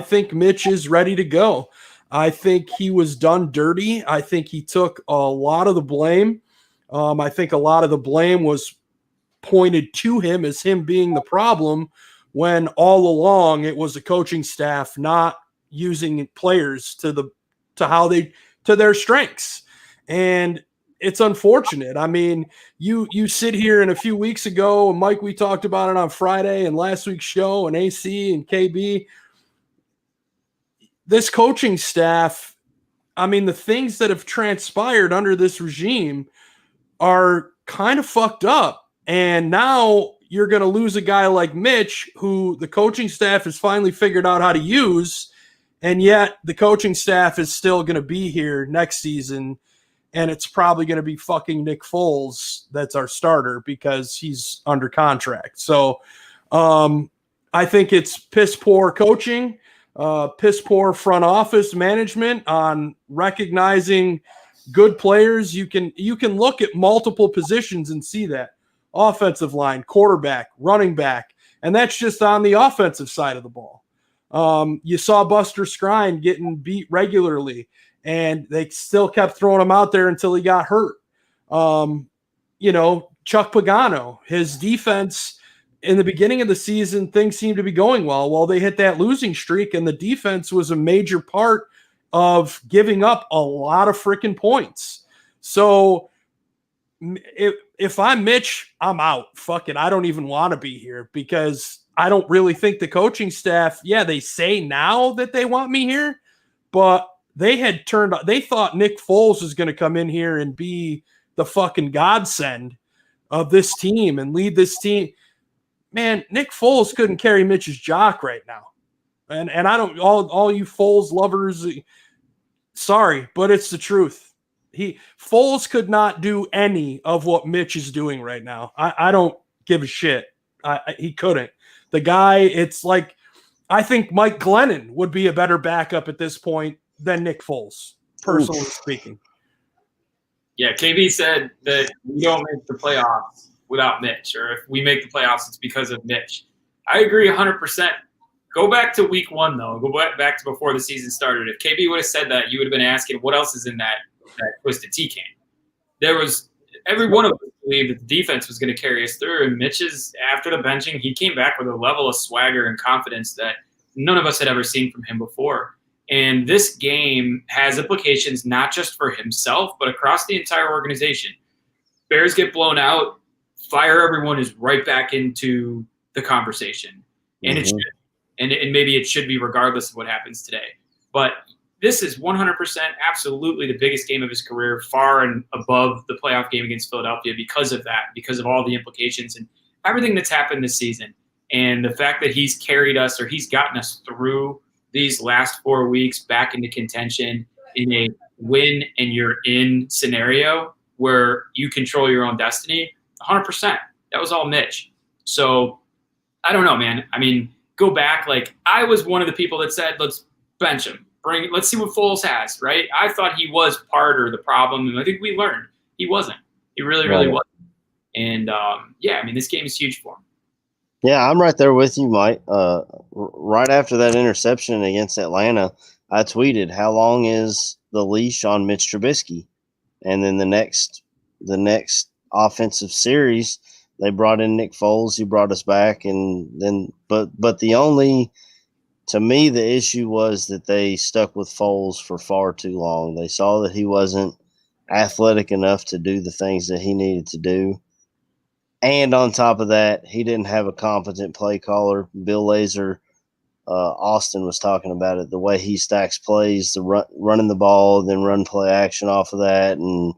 think Mitch is ready to go. I think he was done dirty. I think he took a lot of the blame. I think a lot of the blame was pointed to him as him being the problem, when all along it was the coaching staff not using players to their strengths. And it's unfortunate. I mean, you sit here and a few weeks ago, Mike, we talked about it on Friday and last week's show, and AC and KB, this coaching staff, I mean, the things that have transpired under this regime are kind of fucked up. And now you're going to lose a guy like Mitch, who the coaching staff has finally figured out how to use, and yet the coaching staff is still going to be here next season, and it's probably going to be fucking Nick Foles that's our starter because he's under contract. So I think it's piss poor coaching, piss poor front office management on recognizing good players. You can look at multiple positions and see that. Offensive line, quarterback, running back, and that's just on the offensive side of the ball. You saw Buster Skrine getting beat regularly, and they still kept throwing him out there until he got hurt. Chuck Pagano, his defense in the beginning of the season, things seemed to be going well. Well, they hit that losing streak, and the defense was a major part of giving up a lot of freaking points. So if I'm Mitch, I'm out. Fuck it. I don't even want to be here because I don't really think the coaching staff, they say now that they want me here, but they thought Nick Foles was going to come in here and be the fucking godsend of this team and lead this team. Man, Nick Foles couldn't carry Mitch's jock right now. And I don't, all you Foles lovers, sorry, but it's the truth. Foles could not do any of what Mitch is doing right now. I don't give a shit. He couldn't. The guy, it's like, I think Mike Glennon would be a better backup at this point than Nick Foles, personally speaking. Yeah, KB said that we don't make the playoffs without Mitch, or if we make the playoffs, it's because of Mitch. I agree 100%. Go back to week one, though. Go back to before the season started. If KB would have said that, you would have been asking, what else is in that that twisted T can. There was every one of us believed that the defense was going to carry us through. And Mitch's, after the benching, he came back with a level of swagger and confidence that none of us had ever seen from him before. And this game has implications not just for himself, but across the entire organization. Bears get blown out, fire everyone is right back into the conversation. And it should. And maybe it should be regardless of what happens today. But this is 100% absolutely the biggest game of his career, far and above the playoff game against Philadelphia because of that, because of all the implications and everything that's happened this season. And the fact that he's carried us, or he's gotten us through these last 4 weeks back into contention in a win and you're in scenario where you control your own destiny, 100%. That was all Mitch. So I don't know, man. I mean, go back. Like, I was one of the people that said, let's bench him. Let's see what Foles has, right? I thought he was part of the problem, and I think we learned he wasn't. He really, really wasn't. And, yeah, I mean, this game is huge for him. Yeah, I'm right there with you, Mike. Right after that interception against Atlanta, I tweeted, how long is the leash on Mitch Trubisky? And then the next offensive series, they brought in Nick Foles. He brought us back. And then, but to me, the issue was that they stuck with Foles for far too long. They saw that he wasn't athletic enough to do the things that he needed to do. And on top of that, he didn't have a competent play caller. Bill Lazor, Austin was talking about it, the way he stacks plays, running the ball, then run play action off of that, and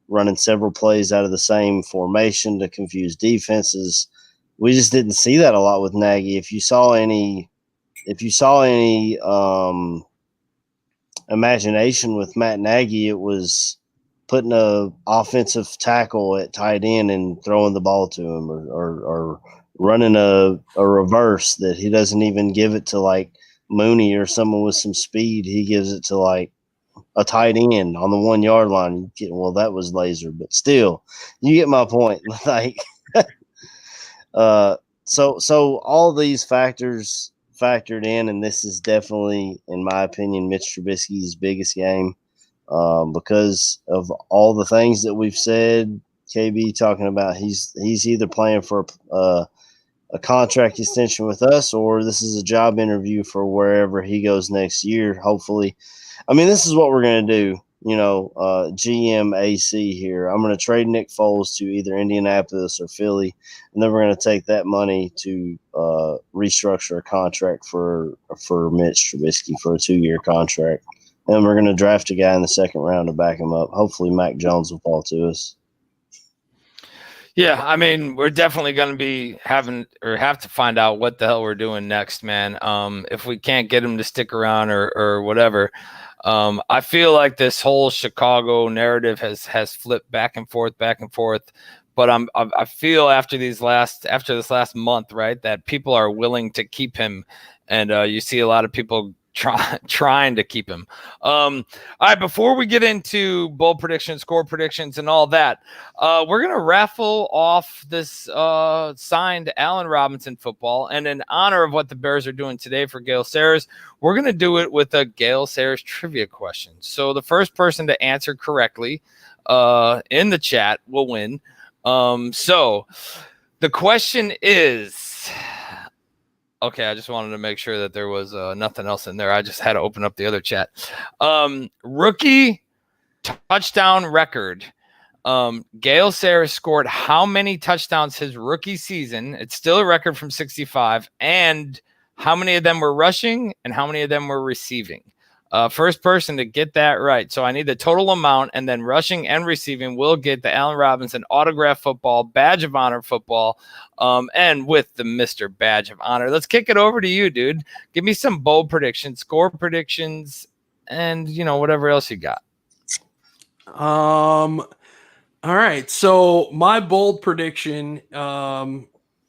running several plays out of the same formation to confuse defenses. We just didn't see that a lot with Nagy. If you saw any imagination with Matt Nagy, it was putting a offensive tackle at tight end and throwing the ball to him, or running a reverse that he doesn't even give it to like Mooney or someone with some speed. He gives it to like a tight end on the 1 yard line. Well, that was Lazor, but still, you get my point. Like, so all these factors factored in, and this is definitely, in my opinion, Mitch Trubisky's biggest game, because of all the things that we've said. KB talking about he's either playing for a contract extension with us, or this is a job interview for wherever he goes next year, hopefully. I mean, this is what we're going to do, GMAC here. I'm going to trade Nick Foles to either Indianapolis or Philly, and then we're going to take that money to restructure a contract for Mitch Trubisky for a 2-year contract. And we're going to draft a guy in the second round to back him up. Hopefully Mac Jones will fall to us. Yeah, I mean, we're definitely going to be have to find out what the hell we're doing next, man. If we can't get him to stick around or whatever. I feel like this whole Chicago narrative has flipped back and forth. But I feel after this last month, right, that people are willing to keep him, and you see a lot of people trying to keep him. All right, before we get into bowl predictions, score predictions, and all that, we're gonna raffle off this signed Allen Robinson football, and in honor of what the Bears are doing today for Gale Sayers, we're gonna do it with a Gale Sayers trivia question. So the first person to answer correctly in the chat will win. So the question is, okay, I just wanted to make sure that there was nothing else in there. I just had to open up the other chat. Rookie touchdown record. Gale Sayers scored how many touchdowns his rookie season? It's still a record from 65. And how many of them were rushing and how many of them were receiving? First person to get that right. So I need the total amount, and then rushing and receiving will get the Allen Robinson autograph football, badge of honor football, and with the Mr. Badge of Honor. Let's kick it over to you, dude. Give me some bold predictions, score predictions, and whatever else you got. All right. So my bold prediction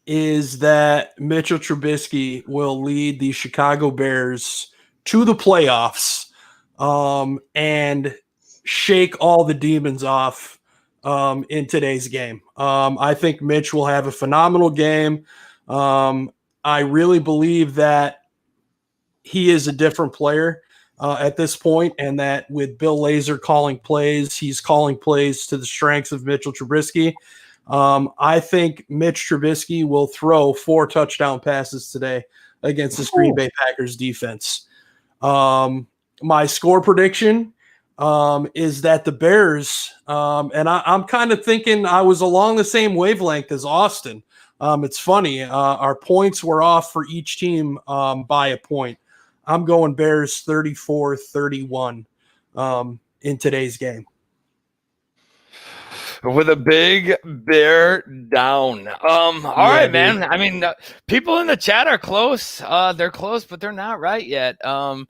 is that Mitchell Trubisky will lead the Chicago Bears to the playoffs and shake all the demons off in today's game. I think Mitch will have a phenomenal game. I really believe that he is a different player. at this point, and that with Bill Lazor calling plays, he's calling plays to the strengths of Mitchell Trubisky. I think Mitch Trubisky will throw 4 touchdown passes today against this Green Bay Packers defense. My score prediction is that the Bears, and I'm kind of thinking I was along the same wavelength as Austin. It's funny. Our points were off for each team by a point. I'm going Bears 34-31 in today's game. With a big bear down. All right, man. I mean, people in the chat are close. They're close, but they're not right yet. That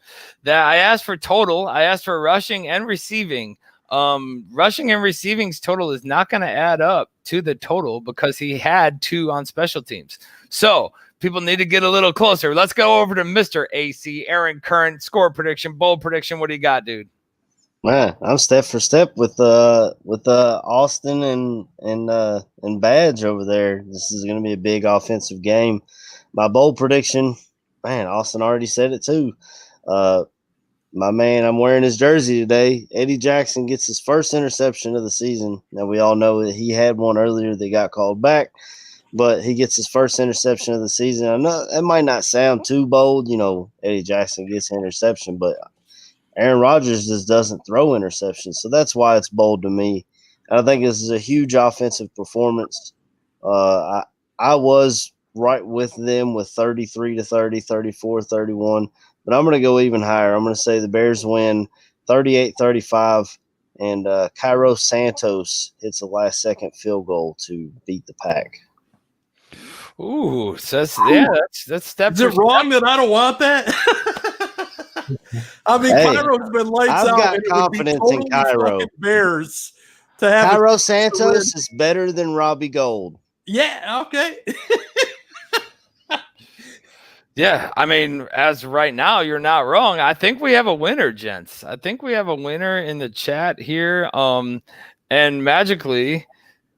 I asked for total. I asked for rushing and receiving. Rushing and receiving's total is not going to add up to the total because he had 2 on special teams. So people need to get a little closer. Let's go over to Mr. AC, Aaron Current, score prediction, bold prediction. What do you got, dude? Man, I'm step for step with Austin and Badge over there. This is going to be a big offensive game. My bold prediction, man, Austin already said it too. My man, I'm wearing his jersey today. Eddie Jackson gets his first interception of the season. Now we all know that he had one earlier that got called back, but he gets his first interception of the season. I know that might not sound too bold, Eddie Jackson gets an interception, but Aaron Rodgers just doesn't throw interceptions, so that's why it's bold to me. And I think this is a huge offensive performance. I was right with them with 33-30, 34-31, but I'm going to go even higher. I'm going to say the Bears win 38-35, and Cairo Santos hits a last-second field goal to beat the Pack. Ooh, that's step. Is it wrong that I don't want that? I mean, Cairo's been lights out. I've got confidence in Cairo. Bears to have Cairo Santos is better than Robbie Gould. Yeah, okay. Yeah, I mean, as right now, you're not wrong. I think we have a winner, gents. I think we have a winner in the chat here. And magically,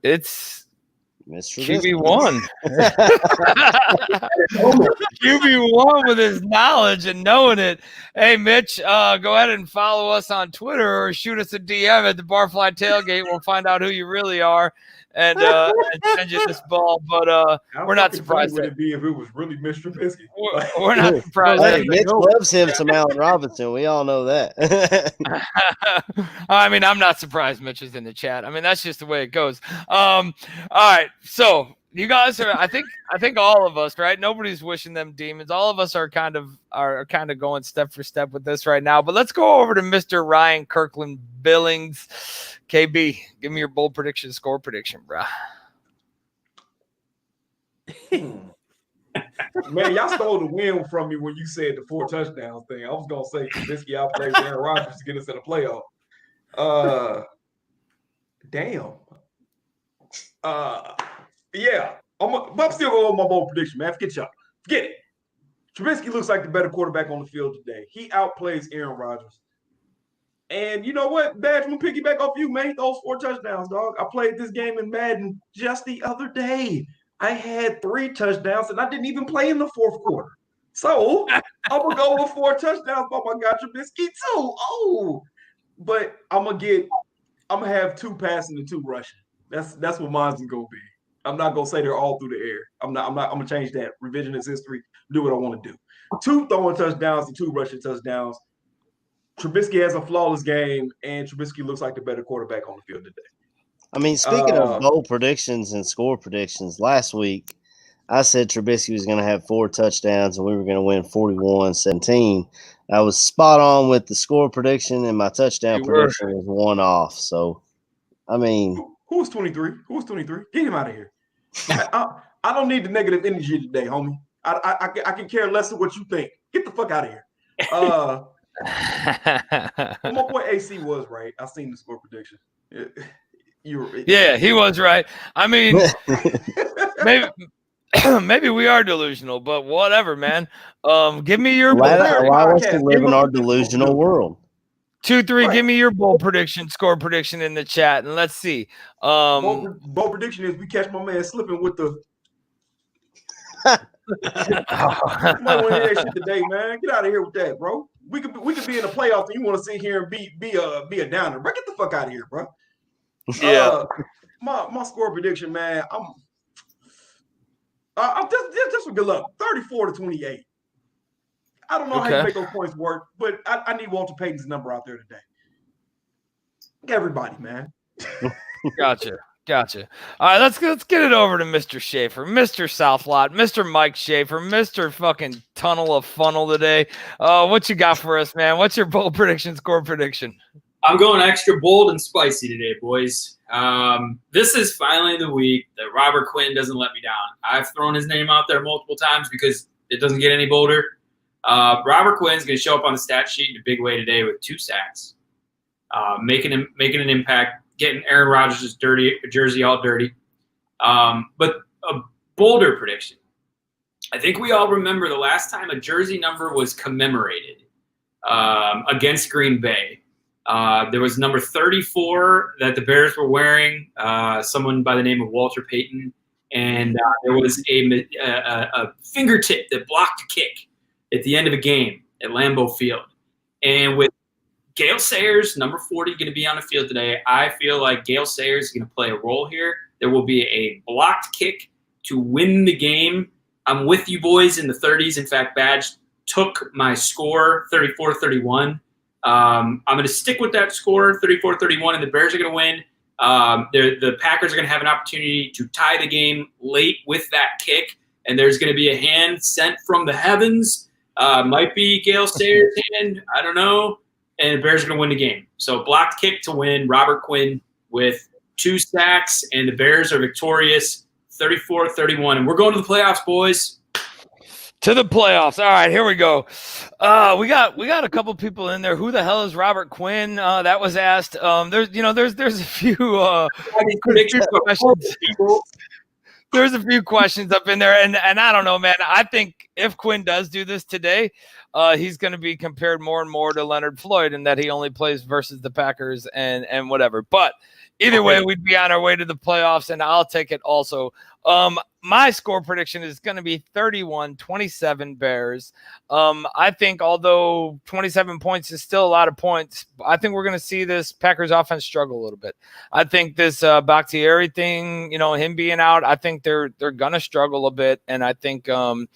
it's QB1. QB1 with his knowledge and knowing it. Hey, Mitch, go ahead and follow us on Twitter or shoot us a DM at the Barfly Tailgate. We'll find out who you really are and send you this ball. But we're not surprised. Would it be if it was really Mitch Trubisky? We're not surprised. Hey, Mitch loves him some Allen Robinson. We all know that. I mean, I'm not surprised Mitch is in the chat. I mean, that's just the way it goes. All right. So you guys are, I think all of us, right? Nobody's wishing them demons. All of us are kind of going step for step with this right now. But let's go over to Mr. Ryan Kirkland Billings. KB, give me your bold prediction, score prediction, bro. Man, y'all stole the win from me when you said the 4 touchdowns thing. I was gonna say Trubisky outplays Aaron Rodgers to get us in the playoff. Damn. Yeah. I'm still going with my bold prediction, man. Forget y'all. Forget it. Trubisky looks like the better quarterback on the field today. He outplays Aaron Rodgers. And you know what? Badge, I'm going to piggyback off you, man. He throws 4 touchdowns, dog. I played this game in Madden just the other day. I had 3 touchdowns, and I didn't even play in the 4th quarter. So I'm going to go with 4 touchdowns by my guy Trubisky, too. Oh. But I'm going to have 2 passing and 2 rushing. That's what mine's going to be. I'm not going to say they're all through the air. I'm going to change that. Revisionist history, do what I want to do. 2 throwing touchdowns and 2 rushing touchdowns. Trubisky has a flawless game, and Trubisky looks like the better quarterback on the field today. I mean, speaking of bold predictions and score predictions, last week I said Trubisky was going to have 4 touchdowns and we were going to win 41-17. I was spot on with the score prediction, and my touchdown prediction was 1 off. So, I mean, who was 23? Who was 23? Get him out of here. I don't need the negative energy today, homie. I can care less of what you think. Get the fuck out of here. My boy AC was right. I seen the score prediction. Yeah, he was right. I mean, maybe we are delusional, but whatever, man. Give me your allow us to live in our delusional world. 2-3. Give me your bold prediction, score prediction in the chat, and let's see. Bold prediction is we catch my man slipping with the. You might want to hear that shit today, man. Get out of here with that, bro. We could be in the playoffs, and you want to sit here and be a downer. Bro, get the fuck out of here, bro. Yeah. My score prediction, man. I'm just for good luck. 34-28. I don't know how you make those points work, but I need Walter Payton's number out there today. Everybody, man. Gotcha. All right, let's get it over to Mr. Schaefer, Mr. Southlot, Mr. Mike Schaefer, Mr. fucking Tunnel of Funnel today. What you got for us, man? What's your bold prediction, score prediction? I'm going extra bold and spicy today, boys. This is finally the week that Robert Quinn doesn't let me down. I've thrown his name out there multiple times because it doesn't get any bolder. Robert Quinn's going to show up on the stat sheet in a big way today with 2 sacks, making an impact, getting Aaron Rodgers' jersey all dirty. But a bolder prediction. I think we all remember the last time a jersey number was commemorated against Green Bay. There was number 34 that the Bears were wearing, someone by the name of Walter Payton, and there was a fingertip that blocked a kick at the end of a game at Lambeau Field. And with Gale Sayers, number 40, going to be on the field today, I feel like Gale Sayers is going to play a role here. There will be a blocked kick to win the game. I'm with you boys in the 30s. In fact, Badge took my score, 34-31. I'm going to stick with that score, 34-31, and the Bears are going to win. The Packers are going to have an opportunity to tie the game late with that kick, and there's going to be a hand sent from the heavens. Might be Gale Sayers' hand. I don't know. And the Bears are going to win the game. So blocked kick to win. Robert Quinn with 2 sacks, and the Bears are victorious, 34-31. And we're going to the playoffs, boys. To the playoffs. All right, here we go. We got a couple people in there. Who the hell is Robert Quinn? That was asked. There's a few questions. There's a few questions up in there, and I don't know, man. I think if Quinn does do this today, he's going to be compared more and more to Leonard Floyd, and that he only plays versus the Packers and whatever. But either way, we'd be on our way to the playoffs, and I'll take it also. My score prediction is going to be 31-27 Bears. I think although 27 points is still a lot of points, I think we're going to see this Packers offense struggle a little bit. I think this Bakhtiari thing, him being out, I think they're going to struggle a bit, and I think we're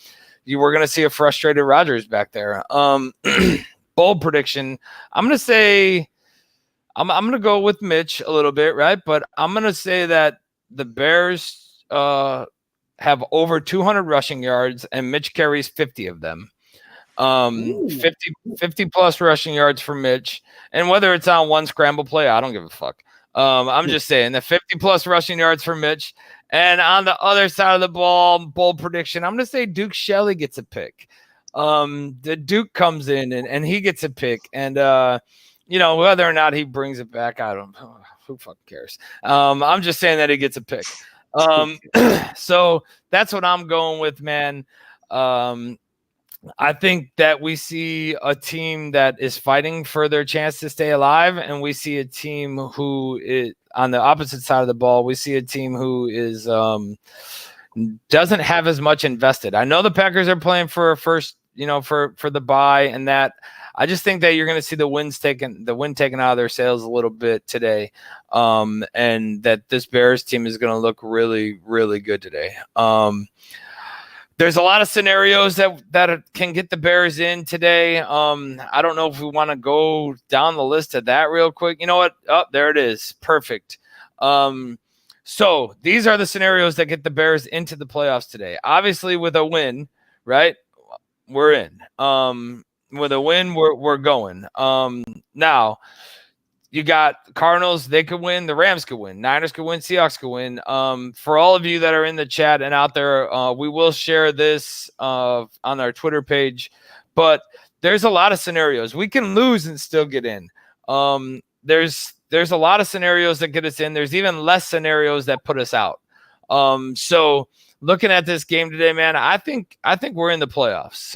going to see a frustrated Rodgers back there. Bold prediction, I'm going to say I'm going to go with Mitch a little bit, right? But I'm going to say that the Bears have over 200 rushing yards, and Mitch carries 50 of them. 50 plus rushing yards for Mitch. And whether it's on one scramble play, I don't give a fuck. I'm just saying the 50 plus rushing yards for Mitch. And on the other side of the ball, bold prediction, I'm going to say Duke Shelley gets a pick. The Duke comes in and he gets a pick. And, whether or not he brings it back, I don't know. Who fucking cares? I'm just saying that he gets a pick. So that's what I'm going with, man. I think that we see a team that is fighting for their chance to stay alive, and we see a team who is on the opposite side of the ball. We see a team who is doesn't have as much invested. I know the Packers are playing for a first, for the bye, and that I just think that you're going to see the wind taken out of their sails a little bit today, and that this Bears team is going to look really, really good today. There's a lot of scenarios that can get the Bears in today. I don't know if we want to go down the list of that real quick. You know what? Oh, there it is. Perfect. So these are the scenarios that get the Bears into the playoffs today. Obviously, with a win, right? We're in. With a win, we're going. Now, you got Cardinals, they could win. The Rams could win. Niners could win. Seahawks could win. For all of you that are in the chat and out there, we will share this on our Twitter page. But there's a lot of scenarios. We can lose and still get in. There's a lot of scenarios that get us in. There's even less scenarios that put us out. So looking at this game today, man, I think we're in the playoffs.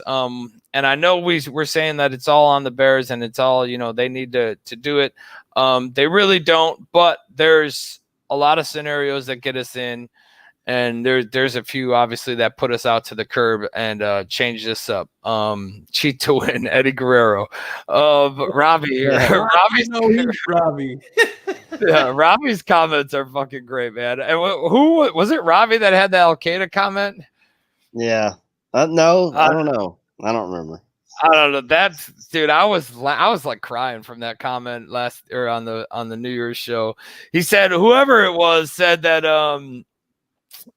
And I know we're saying that it's all on the Bears and it's all, they need to do it. They really don't, but there's a lot of scenarios that get us in. and there's a few obviously that put us out to the curb and changed this up. Cheat to win, Eddie Guerrero. Robbie here. Robbie. Yeah, Robbie's comments are fucking great, man. And who was it? Robbie that had the Al Qaeda comment? Yeah. No, I don't know. I don't remember. I don't know. That's dude. I was like crying from that comment on the New Year's show. He said whoever it was said that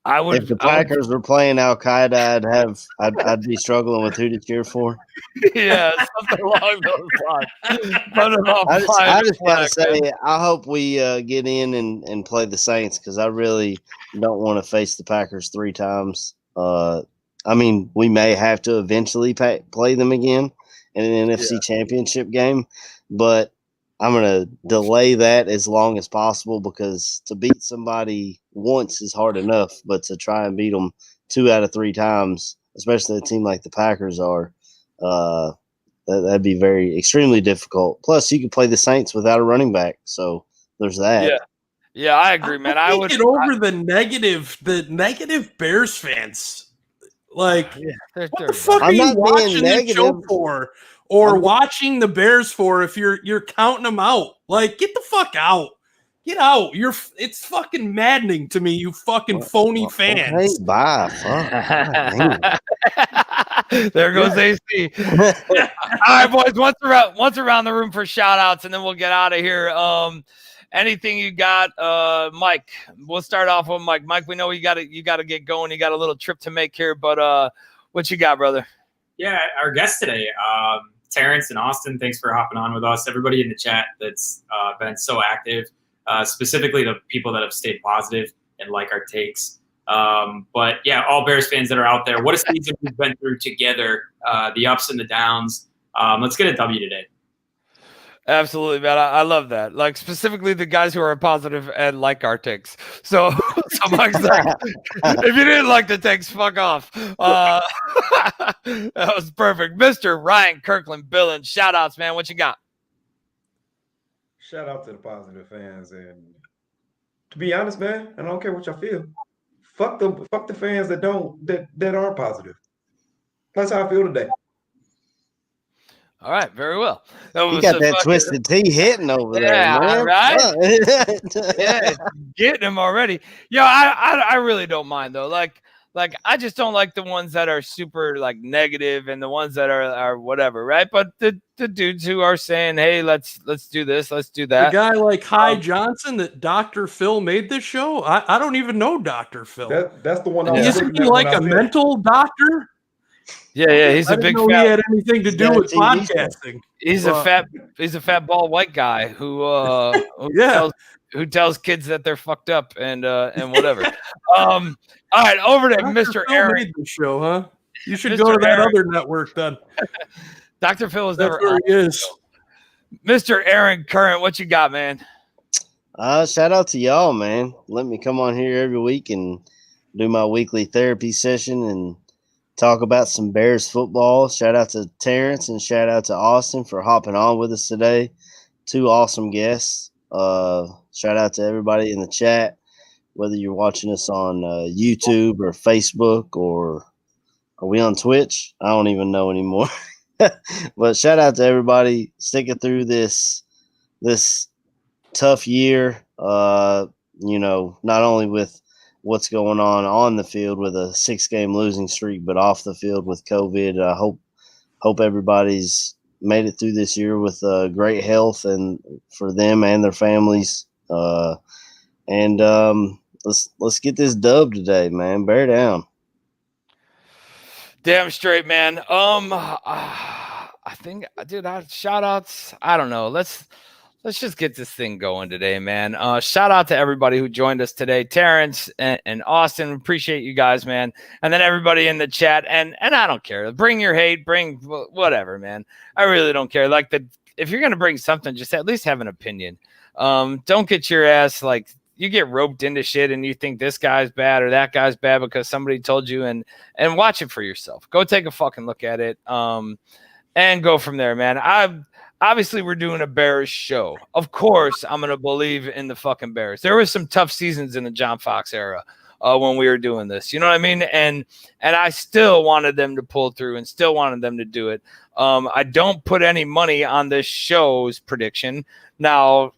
I would. If the Packers were playing Al Qaeda, I'd be struggling with who to cheer for. Yeah, something along those lines. I just want to say, I hope we get in and play the Saints because I really don't want to face the Packers 3 times. I mean, we may have to eventually play them again in an NFC championship game, but I'm going to delay that as long as possible because to beat somebody once is hard enough, but to try and beat them 2 out of 3 times, especially a team like the Packers are, that'd be extremely difficult. Plus, you could play the Saints without a running back, so there's that. Yeah, I agree, man. I would get over the negative Bears fans. Like, what the fuck are you watching the show for, or watching the Bears for? If you're counting them out, like, get the fuck out, get out. It's fucking maddening to me, you fucking phony fans. Hey, bye. There goes AC. All right, boys. Once around the room for shout outs, and then we'll get out of here. Anything you got, Mike? We'll start off with Mike. Mike, we know you got to get going. You got a little trip to make here, but what you got, brother? Yeah, our guest today, Terrence and Austin. Thanks for hopping on with us. Everybody in the chat that's been so active, specifically the people that have stayed positive and like our takes. But yeah, all Bears fans that are out there, what a season we've been through together, the ups and the downs. Let's get a W today. Absolutely, man. I love that. Like, specifically the guys who are positive and like our takes. So Mike's like, if you didn't like the takes, fuck off. That was perfect. Mr. Ryan Kirkland Billings, shout outs, man. What you got? Shout out to the positive fans. And to be honest, man, I don't care what y'all feel. Fuck the fans that aren't positive. That's how I feel today. All right, very well. You got that twisted T hitting over there, man. Right? Yeah, getting him already. Yeah, I really don't mind though. Like I just don't like the ones that are super like negative and the ones that are whatever, right? But the dudes who are saying, hey, let's do this, let's do that. The guy like Hy Johnson that Dr. Phil made this show. I don't even know Dr. Phil. That's the one. Isn't he like a mental doctor? Yeah, he's a big. He had anything to do with podcasting. He's a fat bald white guy who tells kids that they're fucked up and whatever. All right, over to Mr. Aaron. The show, huh? You should go to that other network then. Dr. Phil is never. Where he is. Mr. Aaron Current, what you got, man? Shout out to y'all, man. Let me come on here every week and do my weekly therapy session and talk about some Bears football. Shout out to Terrence and shout out to Austin for hopping on with us today. 2 awesome guests. Shout out to everybody in the chat, whether you're watching us on YouTube or Facebook, or are we on Twitch? I don't even know anymore. But shout out to everybody sticking through this tough year. Not only with what's going on the field with a 6-game losing streak, but off the field with COVID. I hope everybody's made it through this year with great health and for them and their families. Let's get this dub today, man. Bear down. Damn straight, man. I think, dude, shout outs. I don't know. Let's just get this thing going today, man. Shout out to everybody who joined us today. Terrence and Austin, appreciate you guys, man. And then everybody in the chat. And I don't care. Bring your hate, bring whatever, man. I really don't care. Like, if you're going to bring something, just at least have an opinion. Don't get your ass, like, you get roped into shit and you think this guy's bad or that guy's bad because somebody told you, and watch it for yourself. Go take a fucking look at it. And go from there, man. Obviously, we're doing a Bears show. Of course, I'm going to believe in the fucking Bears. There was some tough seasons in the John Fox era. when we were doing this. You know what I mean? And I still wanted them to pull through and still wanted them to do it. I don't put any money on this show's prediction. Now,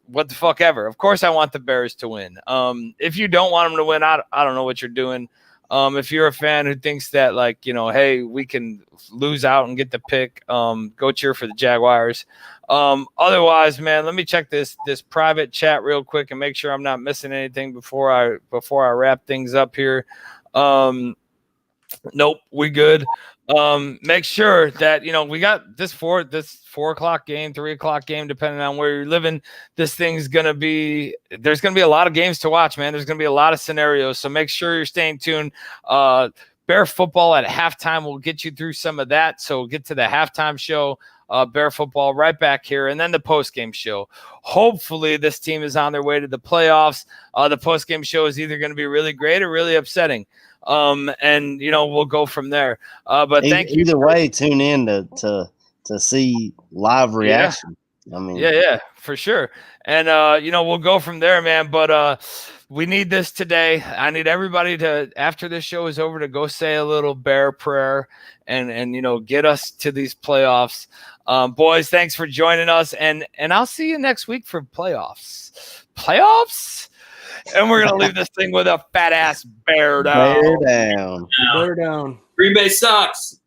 what the fuck ever. Of course, I want the Bears to win. If you don't want them to win, I don't know what you're doing. If you're a fan who thinks that, like, you know, hey, we can lose out and get the pick, go cheer for the Jaguars. Otherwise, man, let me check this private chat real quick and make sure I'm not missing anything before I wrap things up here. Nope, we good. Make sure that, you know, we got this 4 o'clock game, 3 o'clock game, depending on where you're living. There's going to be a lot of games to watch, man. There's going to be a lot of scenarios. So make sure you're staying tuned. Bear football at halftime will get you through some of that. So we'll get to the halftime show. Bear football right back here, and then the post-game show. Hopefully this team is on their way to the playoffs. The post-game show is either going to be really great or really upsetting. And, you know, we'll go from there. But thank you. Either way, tune in to see live reaction. Yeah. I mean, yeah, for sure. And, you know, we'll go from there, man. But we need this today. I need everybody to, after this show is over, to go say a little Bear prayer and you know, get us to these playoffs. Boys, thanks for joining us. And I'll see you next week for playoffs. And we're going to leave this thing with a fat ass bear down. Bear down. Bear down. Green Bay sucks.